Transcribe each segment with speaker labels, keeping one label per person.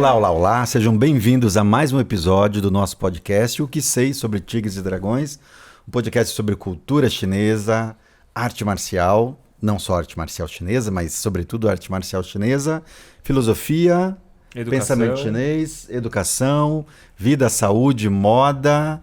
Speaker 1: Olá, olá, olá, sejam bem-vindos a mais um episódio do nosso podcast O que Sei sobre Tigres e Dragões, um podcast sobre cultura chinesa, arte marcial, não só arte marcial chinesa, mas sobretudo arte marcial chinesa, filosofia, pensamento chinês, educação, vida, saúde, moda,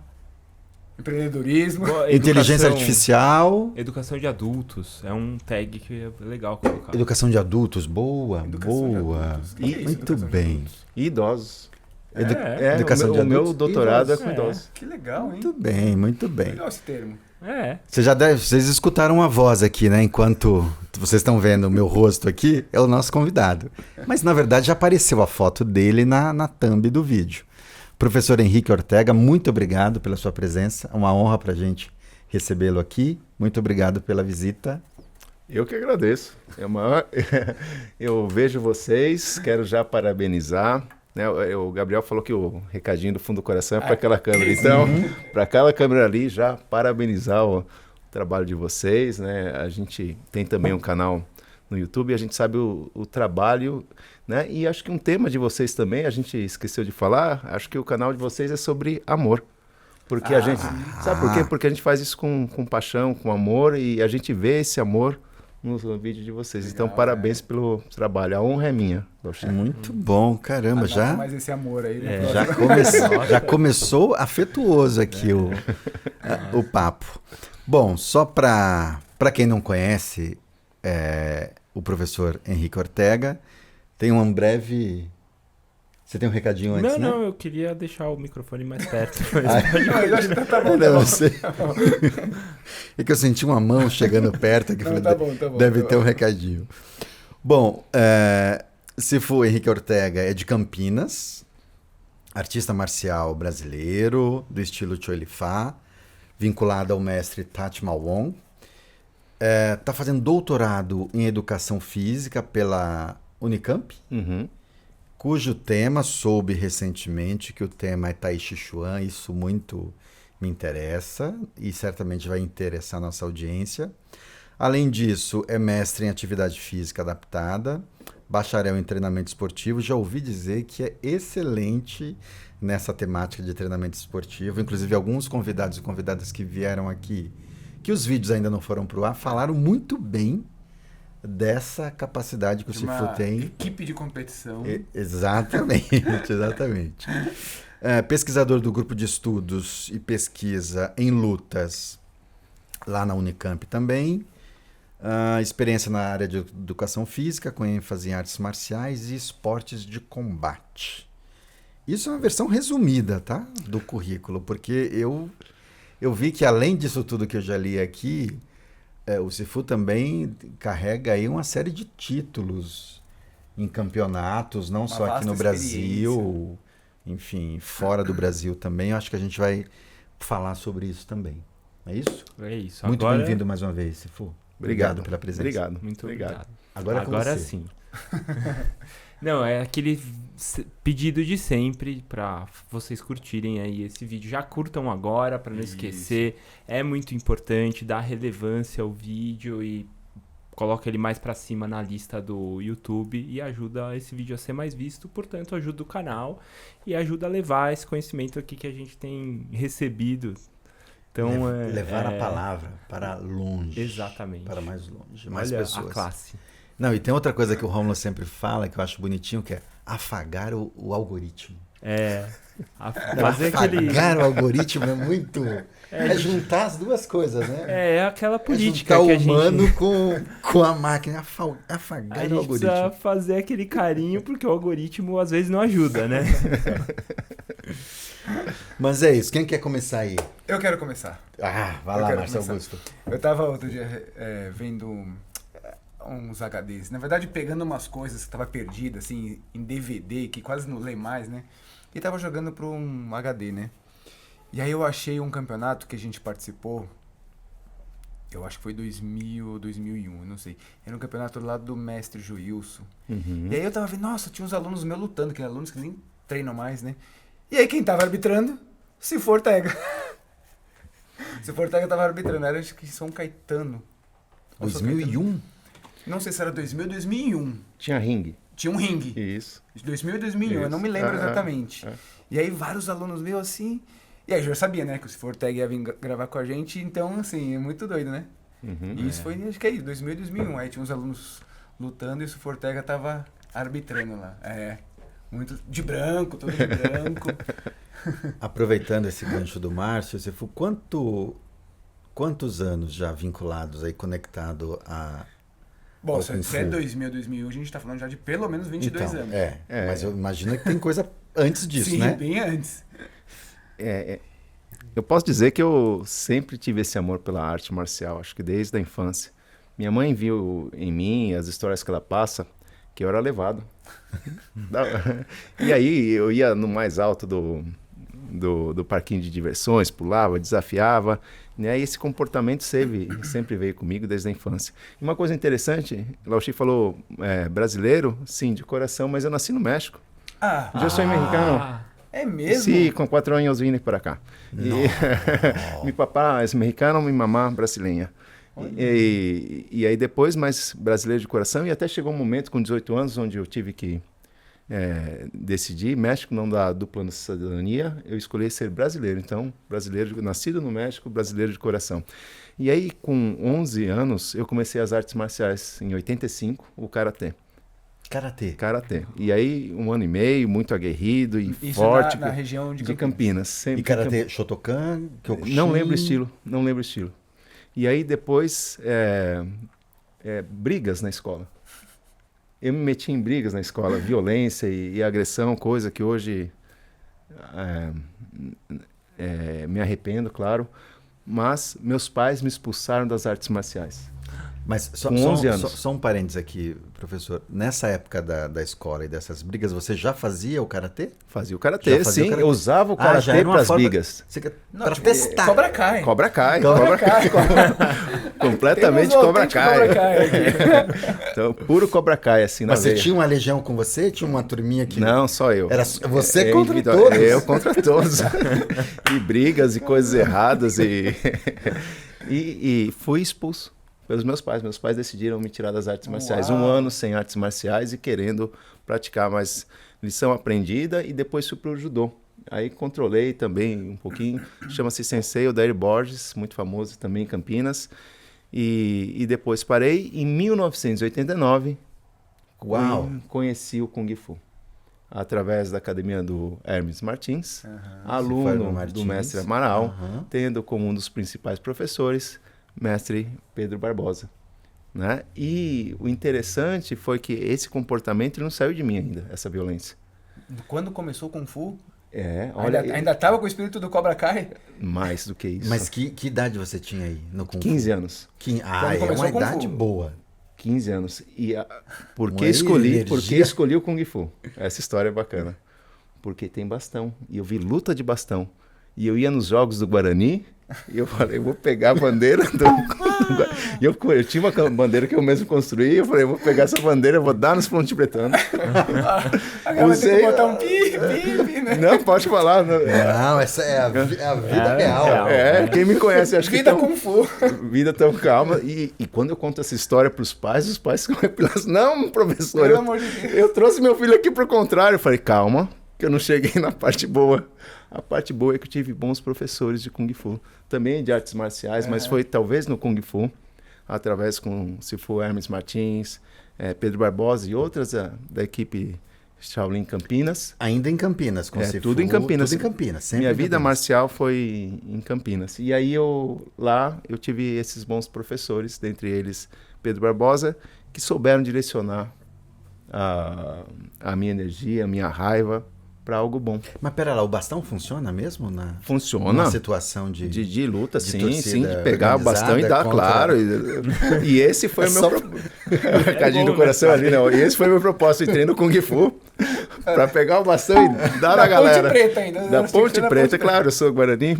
Speaker 2: empreendedorismo,
Speaker 1: inteligência artificial.
Speaker 3: Educação de adultos, é um tag que é legal colocar.
Speaker 1: Educação de adultos, boa, boa. Muito bem.
Speaker 4: E idosos.
Speaker 1: Educação de adultos.
Speaker 4: O meu doutorado é com idosos.
Speaker 2: Que legal, hein?
Speaker 1: Muito bem, muito bem.
Speaker 2: Legal esse termo.
Speaker 1: Vocês escutaram uma voz aqui, né? Enquanto vocês estão vendo o meu rosto aqui, é o nosso convidado. Mas, na verdade, já apareceu a foto dele na thumb do vídeo. Professor Henrique Ortega, muito obrigado pela sua presença. É uma honra para a gente recebê-lo aqui. Muito obrigado pela visita.
Speaker 4: Eu que agradeço. Eu vejo vocês, quero já parabenizar. Né? O Gabriel falou que o recadinho do fundo do coração é para aquela câmera. Então, para aquela câmera ali, já parabenizar o trabalho de vocês. Né? A gente tem também um canal no YouTube e a gente sabe o trabalho, né? E acho que um tema de vocês também, a gente esqueceu de falar, acho que o canal de vocês é sobre amor. Porque a gente, sabe por quê? Porque a gente faz isso com paixão, com amor, e a gente vê esse amor no vídeo de vocês. Legal, então, parabéns pelo trabalho. A honra é minha.
Speaker 1: Muito bom, caramba, já.
Speaker 2: Mais esse amor aí.
Speaker 1: Já começou afetuoso aqui o papo. Bom, só para quem não conhece, o professor Henrique Ortega tem um breve... Você tem um recadinho antes, né?
Speaker 3: Não, eu queria deixar o microfone mais perto.
Speaker 2: Tá bom.
Speaker 1: É que eu senti uma mão chegando perto aqui.
Speaker 2: Tá bom.
Speaker 1: Deve ter um recadinho. Bom, Sifu Henrique Ortega é de Campinas, artista marcial brasileiro, do estilo Choi Li Fa, vinculado ao mestre Tat Ma Wong. Está fazendo doutorado em Educação Física pela Unicamp, cujo tema, soube recentemente que o tema é Tai Chi Chuan. Isso muito me interessa e certamente vai interessar a nossa audiência. Além disso, é mestre em Atividade Física Adaptada, bacharel em Treinamento Esportivo. Já ouvi dizer que é excelente nessa temática de treinamento esportivo. Inclusive, alguns convidados e convidadas que vieram aqui, que os vídeos ainda não foram para o ar, falaram muito bem dessa capacidade que o Sifu tem.
Speaker 2: Equipe de competição.
Speaker 1: Exatamente. Pesquisador do grupo de estudos e pesquisa em lutas lá na Unicamp também. Experiência na área de educação física, com ênfase em artes marciais e esportes de combate. Isso é uma versão resumida, tá? Do currículo, porque eu vi que, além disso tudo que eu já li aqui, o Sifu também carrega aí uma série de títulos em campeonatos, não só aqui no Brasil, enfim, fora do Brasil também. Eu acho que a gente vai falar sobre isso também. É isso?
Speaker 3: É isso.
Speaker 1: Muito bem-vindo mais uma vez, Sifu. Obrigado pela presença.
Speaker 4: Obrigado.
Speaker 3: Muito obrigado.
Speaker 1: Agora
Speaker 3: sim. Não, é aquele pedido de sempre para vocês curtirem aí esse vídeo. Já curtam agora para não esquecer. É muito importante dar relevância ao vídeo e coloca ele mais para cima na lista do YouTube e ajuda esse vídeo a ser mais visto. Portanto, ajuda o canal e ajuda a levar esse conhecimento aqui que a gente tem recebido. Então,
Speaker 1: levar a palavra para longe.
Speaker 3: Exatamente.
Speaker 1: Para mais longe, mais
Speaker 3: Olha
Speaker 1: pessoas.
Speaker 3: A classe.
Speaker 1: Não, e tem outra coisa que o Rômulo sempre fala, que eu acho bonitinho, que é afagar o algoritmo. Afagar o algoritmo é muito... É juntar as duas coisas, né?
Speaker 3: É aquela política
Speaker 1: juntar
Speaker 3: que
Speaker 1: o humano com a máquina, afagar o algoritmo. A gente
Speaker 3: precisa fazer aquele carinho, porque o algoritmo às vezes não ajuda, né?
Speaker 1: Mas é isso, quem quer começar aí?
Speaker 2: Eu quero começar.
Speaker 1: Vai lá, Marcelo Augusto.
Speaker 2: Eu tava outro dia vendo uns HDs, na verdade pegando umas coisas que tava perdida, assim, em DVD, que quase não lê mais, né? E tava jogando para um HD, né? E aí eu achei um campeonato que a gente participou, eu acho que foi 2000 ou 2001, eu não sei. Era um campeonato lá do mestre Joilson. E aí eu tava vendo, nossa, tinha uns alunos meus lutando, que eram alunos que nem treinam mais, né? E aí quem tava arbitrando? Sifu Ortega. Sifu Ortega tava arbitrando, era acho que São Caetano.
Speaker 1: 2001?
Speaker 2: Não sei se era 2000 ou 2001.
Speaker 4: Tinha ringue.
Speaker 2: tinha um ringue.
Speaker 4: Isso.
Speaker 2: De 2000 e 2001, eu não me lembro exatamente. E aí vários alunos meio assim... E aí eu já sabia, né, que o Cifu Ortega ia vir gravar com a gente, então, assim, é muito doido, né? E isso foi, acho que é isso, 2000 e 2001. Aí tinha uns alunos lutando e o Cifu Ortega tava arbitrando lá. Muito de branco, todo de branco.
Speaker 1: Aproveitando esse gancho do Márcio, Cifu, quantos anos já vinculados aí, conectado a...
Speaker 2: Bom,
Speaker 1: ao
Speaker 2: se
Speaker 1: Kung Fu?
Speaker 2: é 2000, 2001, a gente tá falando já de pelo menos 22
Speaker 1: Então,
Speaker 2: anos.
Speaker 1: mas eu imagino que tem coisa antes disso,
Speaker 2: Sim,
Speaker 1: né?
Speaker 2: bem antes.
Speaker 4: Eu posso dizer que eu sempre tive esse amor pela arte marcial, acho que desde a infância. Minha mãe viu em mim as histórias que ela passa, que eu era levado. E aí eu ia no mais alto do parquinho de diversões, pulava, desafiava, né? E esse comportamento sempre veio comigo desde a infância. E uma coisa interessante, Lauchi falou, brasileiro, sim, de coração, mas eu nasci no México. Eu sou mexicano.
Speaker 2: É mesmo?
Speaker 4: Sí, com 4 anos vim para cá. Meu papá é mexicano, minha mamá brasileira. E aí depois, mais brasileiro de coração, e até chegou um momento com 18 anos, onde eu tive que decidir, México não dá dupla cidadania, eu escolhi ser brasileiro. Então, brasileiro, nascido no México, brasileiro de coração. E aí, com 11 anos, eu comecei as artes marciais, em 85, o Karatê. Karatê. E aí, 1 ano e meio, muito aguerrido e
Speaker 2: isso
Speaker 4: forte.
Speaker 2: na região de
Speaker 4: Campinas. Sempre
Speaker 1: E Karatê Shotokan, Kyokushin?
Speaker 4: Não lembro o estilo. E aí, depois, brigas na escola. Eu me meti em brigas na escola, violência e agressão, coisa que hoje me arrependo, claro. Mas meus pais me expulsaram das artes marciais.
Speaker 1: Mas
Speaker 4: com 11 anos.
Speaker 1: Só um parênteses aqui, professor. Nessa época da escola e dessas brigas, você já fazia o Karatê?
Speaker 4: Fazia o Karatê, sim. Eu usava o Karatê para as brigas.
Speaker 1: Para testar.
Speaker 2: Cobra Kai.
Speaker 4: Cobra Kai. Completamente Cobra Kai. Então, puro Cobra Kai, assim, na
Speaker 1: Mas você
Speaker 4: veia.
Speaker 1: tinha uma legião com você? Tinha uma turminha que...
Speaker 4: Não, só eu.
Speaker 1: Era você contra todos?
Speaker 4: Eu contra todos. E brigas e coisas erradas. E fui expulso pelos meus pais. Meus pais decidiram me tirar das artes marciais.
Speaker 2: Uau.
Speaker 4: 1 ano sem artes marciais e querendo praticar mais lição aprendida. E depois fui para o judô. Aí controlei também um pouquinho. Chama-se Sensei Odair Borges, muito famoso também em Campinas. E depois parei. Em 1989, conheci o Kung Fu. Através da academia do Hermes Martins, aluno do mestre Amaral, tendo como um dos principais professores, mestre Pedro Barbosa. Né? E o interessante foi que esse comportamento não saiu de mim ainda, essa violência.
Speaker 2: Quando começou o Kung Fu,
Speaker 4: olha,
Speaker 2: ainda estava com o espírito do Cobra Kai?
Speaker 4: Mais do que isso.
Speaker 1: Mas que idade você tinha aí no Kung Fu?
Speaker 4: 15 anos.
Speaker 1: É uma idade boa.
Speaker 4: 15 anos. E por que escolhi o Kung Fu? Essa história é bacana. Porque tem bastão. E eu vi luta de bastão. E eu ia nos jogos do Guarani e eu falei, eu vou pegar a bandeira do eu tinha uma bandeira que eu mesmo construí, eu falei, eu vou pegar essa bandeira, eu vou dar nos ponte-pretanos.
Speaker 2: Agora tem que botar um pi, né?
Speaker 4: Não, pode falar.
Speaker 1: Não, essa é a vida real.
Speaker 4: Quem me conhece, acho que
Speaker 2: vida Kung Fu.
Speaker 4: Vida tão calma. E quando eu conto essa história para os pais ficam repilados. Não, professor,
Speaker 2: Pelo amor de Deus.
Speaker 4: Eu trouxe meu filho aqui para o contrário. Eu falei, calma, que eu não cheguei na parte boa. A parte boa é que eu tive bons professores de Kung Fu. Também de artes marciais, mas foi talvez no Kung Fu, através com Cifu Hermes Martins, Pedro Barbosa e outras da equipe Shaolin Campinas.
Speaker 1: Ainda em Campinas, com Cifu.
Speaker 4: Tudo em Campinas.
Speaker 1: Tudo em Campinas, sempre.
Speaker 4: Minha vida marcial foi em Campinas. E aí eu tive esses bons professores, dentre eles Pedro Barbosa, que souberam direcionar a minha energia, a minha raiva, para algo bom.
Speaker 1: Mas pera lá, o bastão funciona mesmo?
Speaker 4: Funciona.
Speaker 1: Numa situação de
Speaker 4: luta,
Speaker 1: de
Speaker 4: sim, de pegar o bastão e dar,
Speaker 1: contra...
Speaker 4: claro. E esse foi o meu recadinho do coração ali, não. E esse foi o meu propósito, entrei no Kung Fu para pegar o bastão e dar na galera.
Speaker 2: Da Ponte Preta ainda.
Speaker 4: Da Ponte Preta, claro, eu sou Guarani.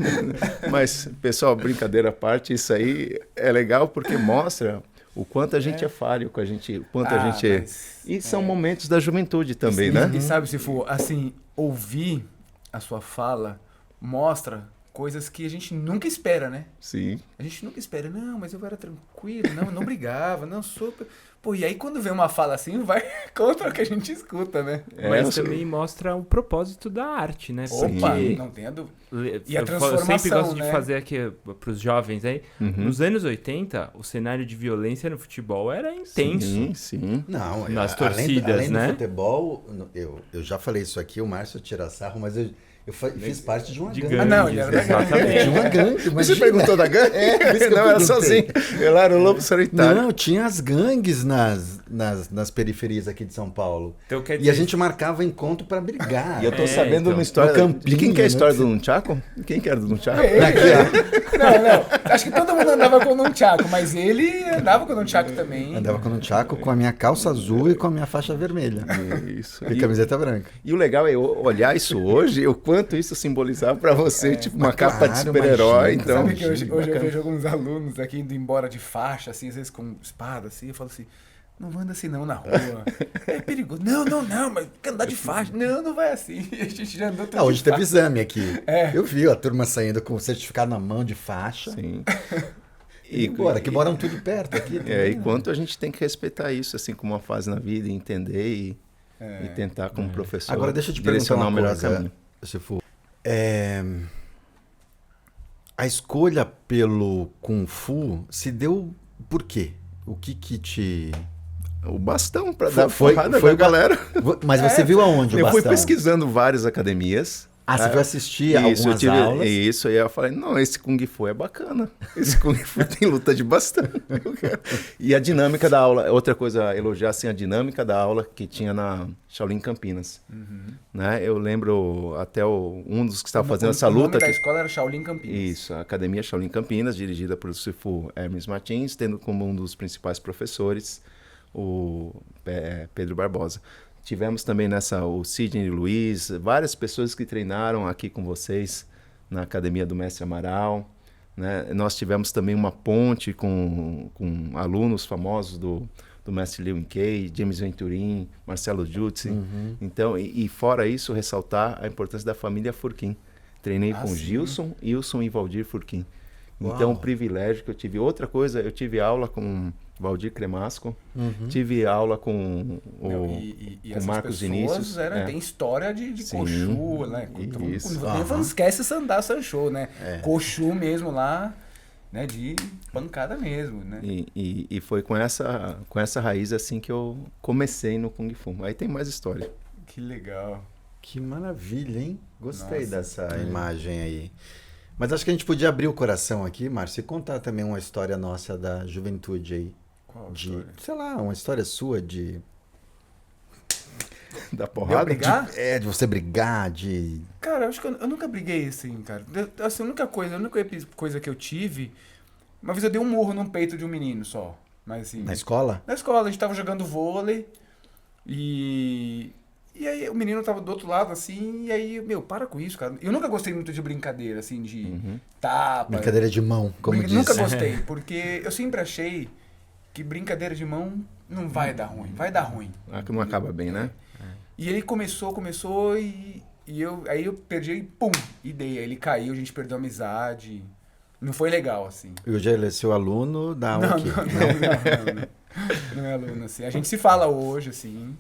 Speaker 4: Mas, pessoal, brincadeira à parte, isso aí é legal porque mostra o quanto a gente é falho, o quanto a gente é. E são momentos da juventude também, né?
Speaker 2: E sabe, se for assim, ouvir a sua fala mostra coisas que a gente nunca espera, né?
Speaker 4: Sim.
Speaker 2: A gente nunca espera, não, mas eu era tranquilo, não, eu não brigava, não, super. Pô, e aí quando vem uma fala assim, vai contra o que a gente escuta, né?
Speaker 3: Mas também mostra o propósito da arte, né?
Speaker 2: Opa,
Speaker 3: Porque
Speaker 2: não tenha dúvida. E
Speaker 3: eu
Speaker 2: a transformação,
Speaker 3: sempre gosto
Speaker 2: né?
Speaker 3: de fazer aqui pros jovens aí. Nos anos 80, o cenário de violência no futebol era intenso.
Speaker 4: Sim, sim.
Speaker 1: Não,
Speaker 3: Nas
Speaker 1: além
Speaker 3: torcidas,
Speaker 1: além
Speaker 3: né?
Speaker 1: do futebol, eu já falei isso aqui, o Márcio tira sarro, mas eu fiz parte de uma
Speaker 3: De
Speaker 1: gangue.
Speaker 2: Ah, não, ele era da gangue.
Speaker 3: exatamente.
Speaker 1: De uma gangue,
Speaker 4: Você
Speaker 1: imagina.
Speaker 4: perguntou da gangue?
Speaker 1: por isso que eu
Speaker 4: Não, era
Speaker 1: perguntei.
Speaker 4: sozinho. Eu era o lobo solitário.
Speaker 1: Não, tinha as gangues nas periferias aqui de São Paulo.
Speaker 3: Então, quer
Speaker 1: E a
Speaker 3: dizer,
Speaker 1: gente marcava encontro para brigar.
Speaker 4: E eu tô sabendo
Speaker 3: então.
Speaker 4: uma história.
Speaker 1: No Campinho,
Speaker 4: De quem que é a
Speaker 1: né?
Speaker 4: história do Nunchaku? Quem que era do Nunchaku?
Speaker 2: Não. Acho que todo mundo andava com o Nunchaku, mas ele andava com o Nunchaku também.
Speaker 1: Andava com um tchaco com a minha calça azul e com a minha faixa vermelha.
Speaker 4: Isso.
Speaker 1: E camiseta branca.
Speaker 4: E o legal é olhar isso hoje, o quanto isso simbolizava pra você, tipo uma capa de
Speaker 1: claro,
Speaker 4: super-herói.
Speaker 1: imagina.
Speaker 4: Então,
Speaker 2: Sabe que hoje eu
Speaker 4: bacana.
Speaker 2: vejo alguns alunos aqui indo embora de faixa, assim, às vezes com espada, assim, eu falo assim, não anda assim não na rua. É perigoso. Não, mas quer andar de faixa. Não vai assim. E a gente já andou tudo
Speaker 1: Hoje
Speaker 2: de
Speaker 1: teve
Speaker 2: faixa.
Speaker 1: exame aqui.
Speaker 2: É.
Speaker 1: Eu vi a turma saindo com o certificado na mão de faixa.
Speaker 4: Sim.
Speaker 1: E embora, que moram tudo perto aqui.
Speaker 4: E
Speaker 1: também, né?
Speaker 4: quanto a gente tem que respeitar isso, assim, como uma fase na vida, e entender e tentar, como professor,
Speaker 1: Agora deixa eu te perguntar
Speaker 4: direcionar
Speaker 1: uma
Speaker 4: o melhor
Speaker 1: coisa,
Speaker 4: caminho.
Speaker 1: se for. A escolha pelo Kung Fu se deu por quê? O que te...
Speaker 4: O bastão pra
Speaker 1: Foi-
Speaker 4: dar
Speaker 1: foi-
Speaker 4: porrada
Speaker 1: foi
Speaker 4: na galera.
Speaker 1: Mas você viu aonde o
Speaker 4: Eu fui
Speaker 1: bastão?
Speaker 4: pesquisando várias academias.
Speaker 1: Ah, você
Speaker 4: né?
Speaker 1: foi assistir
Speaker 4: Isso,
Speaker 1: algumas aulas?
Speaker 4: Isso, aí eu falei, não, esse Kung Fu é bacana. Esse Kung Fu tem luta de bastão. Eu quero. E a dinâmica da aula, outra coisa, elogiar assim, a dinâmica da aula que tinha na Shaolin Campinas. Né? Eu lembro até um dos que estava fazendo essa
Speaker 2: O nome
Speaker 4: luta.
Speaker 2: da
Speaker 4: que-
Speaker 2: escola era Shaolin Campinas.
Speaker 4: Isso, a Academia Shaolin Campinas, dirigida por Sifu Hermes Martins, tendo como um dos principais professores o Pedro Barbosa. Tivemos também o Sidney Luiz, várias pessoas que treinaram aqui com vocês na Academia do Mestre Amaral. Né? Nós tivemos também uma ponte com alunos famosos do Mestre Liu Kei, James Venturin, Marcelo Jutsi. Então, e fora isso, ressaltar a importância da família Furquim. Treinei com
Speaker 2: sim.
Speaker 4: Gilson, Wilson e Valdir Furquim. Então,
Speaker 1: Uau.
Speaker 4: o privilégio que eu tive. Outra coisa, eu tive aula com Valdir Cremasco, tive aula com o
Speaker 2: E
Speaker 4: com
Speaker 2: essas
Speaker 4: Marcos
Speaker 2: pessoas
Speaker 4: Vinícius.
Speaker 2: tem história de
Speaker 4: Sim,
Speaker 2: Cochu, né?
Speaker 4: isso.
Speaker 2: Não esquece Sandá Sancho, né?
Speaker 1: É.
Speaker 2: Cochu mesmo lá, né? De pancada mesmo, né?
Speaker 4: E foi com essa raiz assim que eu comecei no Kung Fu. Aí tem mais história.
Speaker 2: Que legal.
Speaker 1: Que maravilha, hein? Gostei
Speaker 2: Nossa.
Speaker 1: dessa imagem aí. Mas acho que a gente podia abrir o coração aqui, Márcio, e contar também uma história nossa da juventude aí.
Speaker 2: Qual
Speaker 1: De,
Speaker 2: história?
Speaker 1: sei lá, uma história sua de...
Speaker 4: Da porrada?
Speaker 2: brigar?
Speaker 1: De você brigar, de...
Speaker 2: Cara, eu acho que eu nunca briguei assim, cara. Assim, a única coisa que eu tive... Uma vez eu dei um murro no peito de um menino só. Mas assim...
Speaker 1: Na escola?
Speaker 2: Na escola, a gente tava jogando vôlei e aí o menino tava do outro lado, assim, e aí, para com isso, cara. Eu nunca gostei muito de brincadeira, assim, de tapa.
Speaker 1: Brincadeira de mão, como diz.
Speaker 2: Nunca gostei, porque eu sempre achei que brincadeira de mão não vai dar ruim, vai dar ruim.
Speaker 4: Ah, que não acaba bem, né?
Speaker 2: E ele começou e aí eu perdi e pum, e dei. Aí ele caiu, a gente perdeu a amizade. Não foi legal, assim.
Speaker 1: E hoje ele é seu aluno da aula aqui.
Speaker 2: Não é aluno, assim. A gente se fala hoje, assim,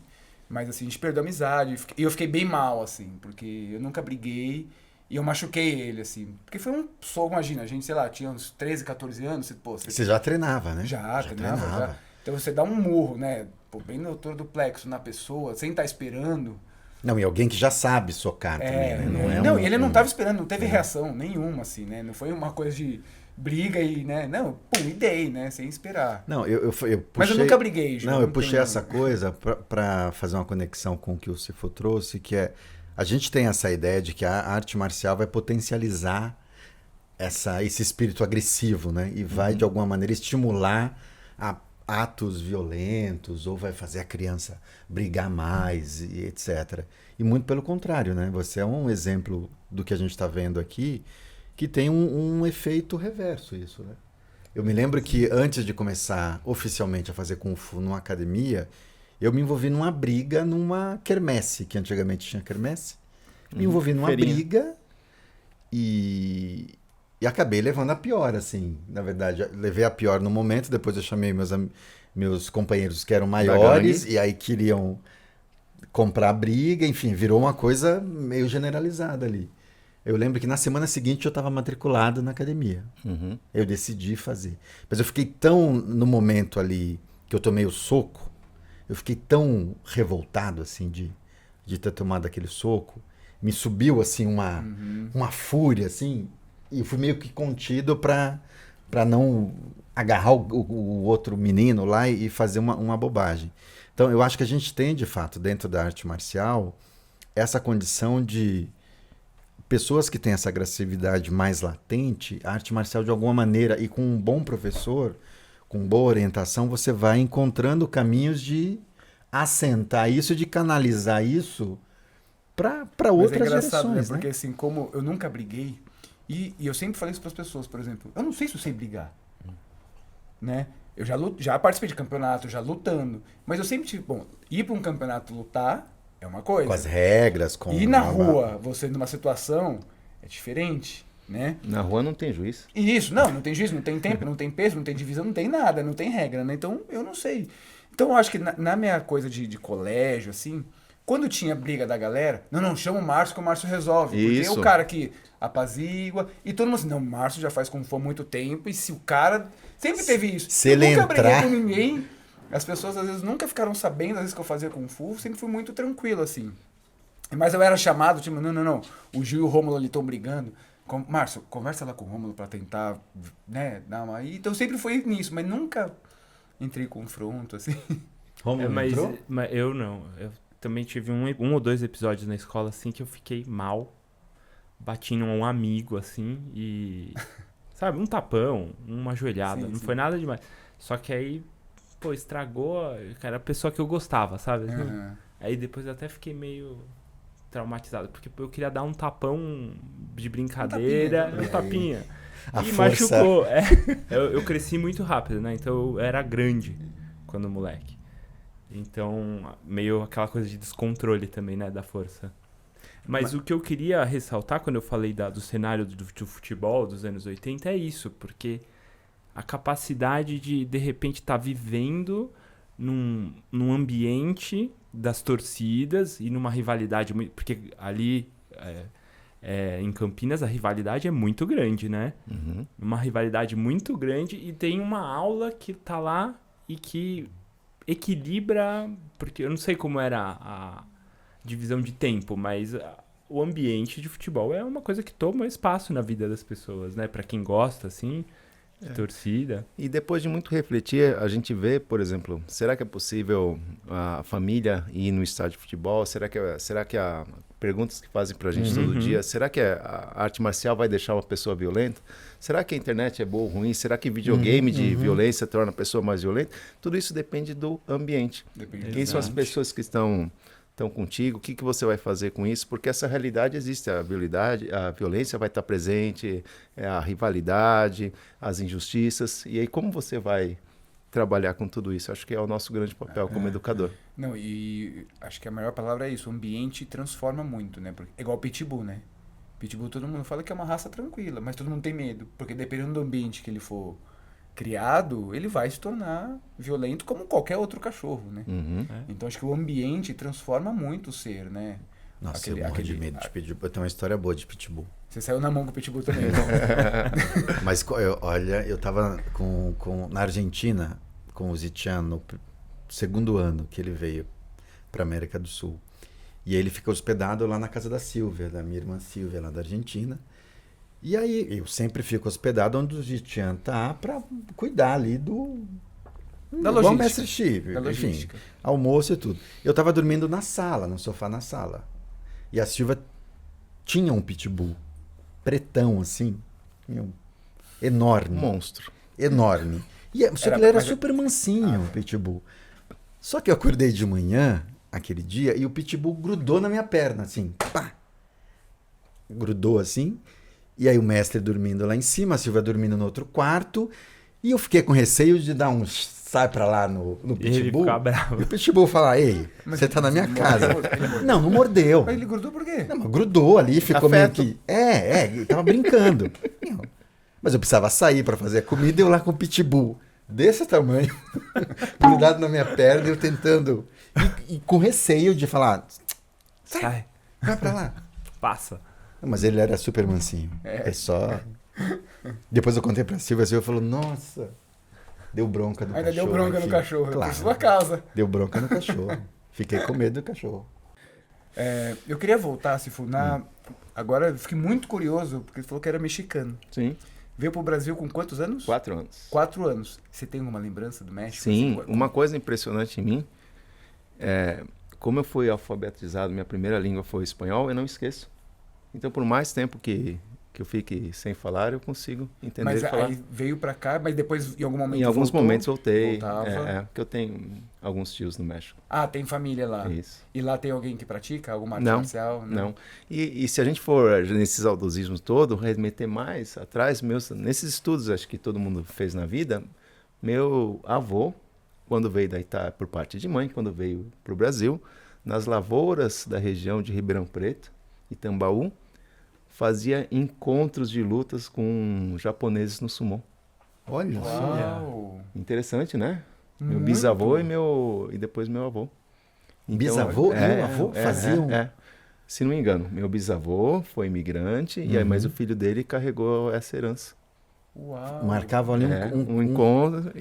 Speaker 2: mas assim, a gente perdeu a amizade. E eu fiquei bem mal, assim, porque eu nunca briguei e eu machuquei ele, assim. Porque foi um soco, imagina, a gente, sei lá, tinha uns 13, 14 anos,
Speaker 1: Você já treinava, né?
Speaker 2: já treinava. Já. Então você dá um murro, né? Bem no altura do plexo na pessoa, sem estar esperando.
Speaker 1: Não, e alguém que já sabe socar também, né?
Speaker 2: Não, e ele não estava esperando, não teve reação nenhuma, assim, né? Não foi uma coisa de briga e, né? Não, pum, e dei, né? Sem esperar.
Speaker 1: Não, eu puxei...
Speaker 2: Mas eu nunca briguei, Ju,
Speaker 1: Não, eu
Speaker 2: não
Speaker 1: puxei
Speaker 2: tenho-
Speaker 1: essa coisa para fazer uma conexão com o que o Cifo trouxe, que é... A gente tem essa ideia de que a arte marcial vai potencializar esse espírito agressivo, né? E vai, de alguma maneira, estimular atos violentos, ou vai fazer a criança brigar mais, e etc. E muito pelo contrário, né? Você é um exemplo do que a gente está vendo aqui, que tem um efeito reverso isso, né? Eu me lembro que antes de começar oficialmente a fazer Kung Fu numa academia, eu me envolvi numa briga numa quermesse, que antigamente tinha quermesse. Me envolvi numa
Speaker 4: feirinha.
Speaker 1: briga e acabei levando a pior, assim, na verdade. Levei a pior no momento, depois eu chamei meus companheiros que eram maiores e aí queriam comprar briga, enfim, virou uma coisa meio generalizada ali. Eu lembro que na semana seguinte eu estava matriculado na academia.
Speaker 4: Uhum.
Speaker 1: Eu decidi fazer. Mas eu fiquei tão no momento ali que eu tomei o soco, eu fiquei tão revoltado, assim, de ter tomado aquele soco. Me subiu, assim, uma fúria, assim, e eu fui meio que contido para não agarrar o outro menino lá e fazer uma bobagem. Então, eu acho que a gente tem, de fato, dentro da arte marcial, essa condição de pessoas que têm essa agressividade mais latente, a arte marcial, de alguma maneira, e com um bom professor, com boa orientação, você vai encontrando caminhos de assentar isso, de canalizar isso para outras direções,
Speaker 2: né?
Speaker 1: né?
Speaker 2: Porque assim, como eu nunca briguei, e eu sempre falei isso para as pessoas, por exemplo, eu não sei se eu sei brigar, né? Eu já participei de campeonato, já lutando, mas eu sempre tive, bom, ir para um campeonato lutar é uma coisa.
Speaker 1: Com as regras, com...
Speaker 2: E na rua, você numa situação, é diferente, né?
Speaker 4: Na rua não tem juiz.
Speaker 2: E isso, não tem juiz, não tem tempo, não tem peso, não tem divisão, não tem nada, não tem regra, né? Então, eu não sei. Então, eu acho que na minha coisa de colégio, assim, quando tinha briga da galera, não, chama o Márcio que o Márcio resolve. Porque
Speaker 4: Isso.
Speaker 2: é o cara que apazigua, e todo mundo assim, não, o Márcio já faz Kung Fu há muito tempo, e se o cara... Sempre teve isso.
Speaker 1: Se ele
Speaker 2: nunca
Speaker 1: entrar...
Speaker 2: briguei com ninguém, as pessoas às vezes nunca ficaram sabendo, às vezes que eu fazia Kung Fu, sempre fui muito tranquilo, assim. Mas eu era chamado, tipo, não, o Gil e o Rômulo ali estão brigando. Márcio, conversa lá com o Rômulo pra tentar, né, dar uma... Então sempre foi nisso, mas nunca entrei em confronto, assim.
Speaker 1: Rômulo
Speaker 3: mas
Speaker 1: entrou?
Speaker 3: eu não. Eu também tive um ou dois episódios na escola, assim, que eu fiquei mal. Bati num amigo, assim, e... Sabe, um tapão, uma joelhada,
Speaker 2: Sim,
Speaker 3: não
Speaker 2: sim.
Speaker 3: foi nada demais. Só que aí, pô, estragou, cara, a pessoa que eu gostava, sabe?
Speaker 2: Uhum.
Speaker 3: Aí depois eu até fiquei meio traumatizado, porque eu queria dar um tapão de brincadeira, um tapinha.
Speaker 1: A
Speaker 3: E
Speaker 1: força...
Speaker 3: machucou. Eu cresci muito rápido, né? Então eu era grande quando moleque. Então, meio aquela coisa de descontrole também, né? Da força. Mas o que eu queria ressaltar quando eu falei do cenário do futebol dos anos 80 é isso, porque a capacidade de repente, estar vivendo num ambiente das torcidas e numa rivalidade, porque ali em Campinas a rivalidade é muito grande, né?
Speaker 4: Uhum.
Speaker 3: Uma rivalidade muito grande e tem uma aula que tá lá e que equilibra, porque eu não sei como era a divisão de tempo, mas o ambiente de futebol é uma coisa que toma espaço na vida das pessoas, né? Pra quem gosta, assim, de torcida.
Speaker 4: E depois de muito refletir, a gente vê, por exemplo, será que é possível a família ir no estádio de futebol? Será que perguntas que fazem pra gente todo dia, será que a arte marcial vai deixar uma pessoa violenta? Será que a internet é boa ou ruim? Será que videogame de violência torna a pessoa mais violenta? Tudo isso depende do ambiente.
Speaker 2: Depende.
Speaker 4: Quem são as pessoas que estão contigo? O que você vai fazer com isso? Porque essa realidade existe, a violência vai estar presente, a rivalidade, as injustiças. E aí como você vai trabalhar com tudo isso? Acho que é o nosso grande papel como educador.
Speaker 2: Não, e acho que a maior palavra é isso, o ambiente transforma muito, né? Porque, é igual o Pitbull, né? Pitbull todo mundo fala que é uma raça tranquila, mas todo mundo tem medo, porque dependendo do ambiente que ele for criado, ele vai se tornar violento como qualquer outro cachorro, né?
Speaker 4: Uhum.
Speaker 2: Então acho que o ambiente transforma muito o ser, né?
Speaker 1: Nossa, eu morro de medo de Pitbull. Eu tenho uma história boa de Pitbull.
Speaker 2: Você saiu na mão com o Pitbull também, então.
Speaker 1: Mas olha, eu tava na Argentina com o Zichan no segundo ano que ele veio pra América do Sul. E ele fica hospedado lá na casa da Silvia, da minha irmã Silvia, lá da Argentina. E aí eu sempre fico hospedado onde o Zichan tá pra cuidar ali
Speaker 2: Da
Speaker 1: igual
Speaker 2: logística.
Speaker 1: mestre Chico,
Speaker 2: Da
Speaker 1: enfim,
Speaker 2: logística.
Speaker 1: almoço e tudo. Eu tava dormindo na sala, no sofá na sala. E a Silvia tinha um pitbull pretão assim, enorme.
Speaker 4: Monstro.
Speaker 1: Enorme. Só que ele era super mansinho, o pitbull. Só que eu acordei de manhã, aquele dia, e o pitbull grudou na minha perna, assim, pá! Grudou assim. E aí o mestre dormindo lá em cima, a Silvia dormindo no outro quarto. E eu fiquei com receio de dar um sai pra lá no
Speaker 3: Ele
Speaker 1: pitbull.
Speaker 3: fica bravo.
Speaker 1: E o pitbull falar, ei, você tá na minha casa. Não mordeu.
Speaker 2: Mas ele grudou por quê?
Speaker 1: Não, mas grudou ali, ficou meio
Speaker 4: Afeto.
Speaker 1: que... ele tava brincando. Mas eu precisava sair pra fazer a comida e eu lá com o pitbull desse tamanho, grudado na minha perna, eu tentando... E com receio de falar,
Speaker 3: Sai,
Speaker 1: vai pra lá.
Speaker 3: passa.
Speaker 1: Mas ele era super mansinho. É só... Depois eu contei pra Silvia, a Silvia falou, nossa, deu bronca no
Speaker 2: Ainda
Speaker 1: cachorro.
Speaker 2: deu bronca no
Speaker 1: filho.
Speaker 2: cachorro,
Speaker 1: Claro.
Speaker 2: por sua causa.
Speaker 1: Deu bronca no cachorro. Fiquei com medo do cachorro.
Speaker 2: Eu queria voltar, Sifu, agora eu fiquei muito curioso, porque ele falou que era mexicano.
Speaker 4: Sim,
Speaker 2: Veio pro Brasil com quantos anos?
Speaker 4: 4 anos.
Speaker 2: 4 anos. Você tem alguma lembrança do México?
Speaker 4: Sim,
Speaker 2: Assim,
Speaker 4: uma coisa impressionante em mim como eu fui alfabetizado, minha primeira língua foi espanhol, eu não esqueço. Então, por mais tempo que eu fique sem falar, eu consigo entender
Speaker 2: Mas
Speaker 4: e falar.
Speaker 2: aí veio pra cá, mas depois em algum momento
Speaker 4: Em alguns
Speaker 2: voltou?
Speaker 4: momentos voltei,
Speaker 2: Voltava.
Speaker 4: porque eu tenho alguns tios no México.
Speaker 2: Ah, tem família lá.
Speaker 4: Isso.
Speaker 2: E lá tem alguém que pratica alguma arte
Speaker 4: Não,
Speaker 2: marcial?
Speaker 4: Não. E se a gente for nesses saudosismos todos, remeter mais atrás, nesses estudos acho que todo mundo fez na vida, meu avô, quando veio da Itália por parte de mãe, quando veio para o Brasil, nas lavouras da região de Ribeirão Preto e Tambaú, fazia encontros de lutas com japoneses no sumô.
Speaker 1: Olha só.
Speaker 2: Uau!
Speaker 4: Interessante, né? Meu
Speaker 2: Muito.
Speaker 4: bisavô e depois meu avô. Então,
Speaker 1: Bisavô e meu avô faziam...
Speaker 4: Se não me engano, meu bisavô foi imigrante, e aí, mas o filho dele carregou essa herança.
Speaker 2: Uau!
Speaker 1: Marcavam ali
Speaker 4: Um encontro.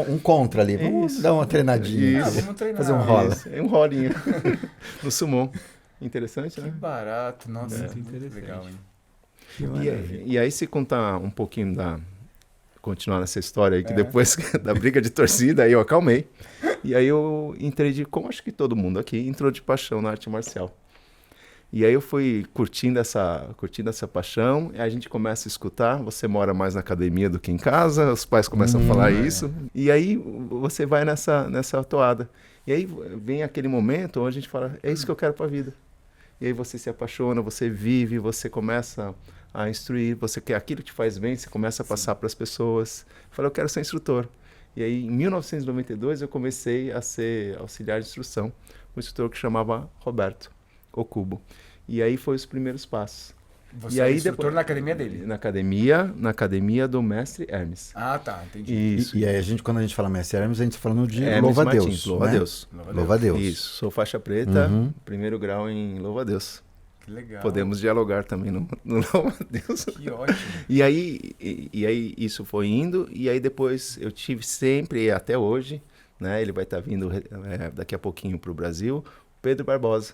Speaker 1: um contra ali. Vamos
Speaker 4: Isso.
Speaker 1: dar uma treinadinha.
Speaker 4: Isso.
Speaker 2: Vamos treinar.
Speaker 1: Fazer um rola.
Speaker 4: É um rolinho no sumô. Interessante,
Speaker 2: Que
Speaker 4: né?
Speaker 2: barato. Nossa,
Speaker 3: Muito
Speaker 2: muito
Speaker 3: interessante.
Speaker 2: legal, hein?
Speaker 3: Que maravilha.
Speaker 4: E aí, se contar um pouquinho continuar nessa história aí, que depois da briga de torcida, aí eu acalmei. E aí eu entrei como acho que todo mundo aqui, entrou de paixão na arte marcial. E aí eu fui curtindo essa paixão, e a gente começa a escutar, você mora mais na academia do que em casa, os pais começam a falar isso, e aí você vai nessa toada. E aí vem aquele momento onde a gente fala, é isso que eu quero para a vida. E aí você se apaixona, você vive, você começa a instruir, você quer aquilo que te faz bem, você começa a passar para as pessoas. Eu falei, eu quero ser instrutor. E aí, em 1992, eu comecei a ser auxiliar de instrução, um instrutor que chamava Roberto Okubo. E aí foi os primeiros passos.
Speaker 2: Você
Speaker 4: E
Speaker 2: é
Speaker 4: aí
Speaker 2: instrutor
Speaker 4: depois-
Speaker 2: na academia dele?
Speaker 4: Na academia do mestre Hermes.
Speaker 2: Ah, tá. Entendi.
Speaker 4: Isso.
Speaker 1: E aí, quando a gente fala Mestre Hermes, a gente tá falando de
Speaker 4: Hermes
Speaker 1: louva-a-Deus.
Speaker 4: Martins, louva-a-Deus.
Speaker 1: Louva-a-Deus.
Speaker 4: Isso, sou faixa preta,
Speaker 1: Uhum.
Speaker 4: primeiro grau em louva-a-Deus.
Speaker 2: Que legal.
Speaker 4: Podemos dialogar também no louva-a-Deus.
Speaker 2: Que ótimo.
Speaker 4: E aí isso foi indo, e aí depois eu tive sempre, e até hoje, né, ele vai estar vindo daqui a pouquinho para o Brasil, Pedro Barbosa.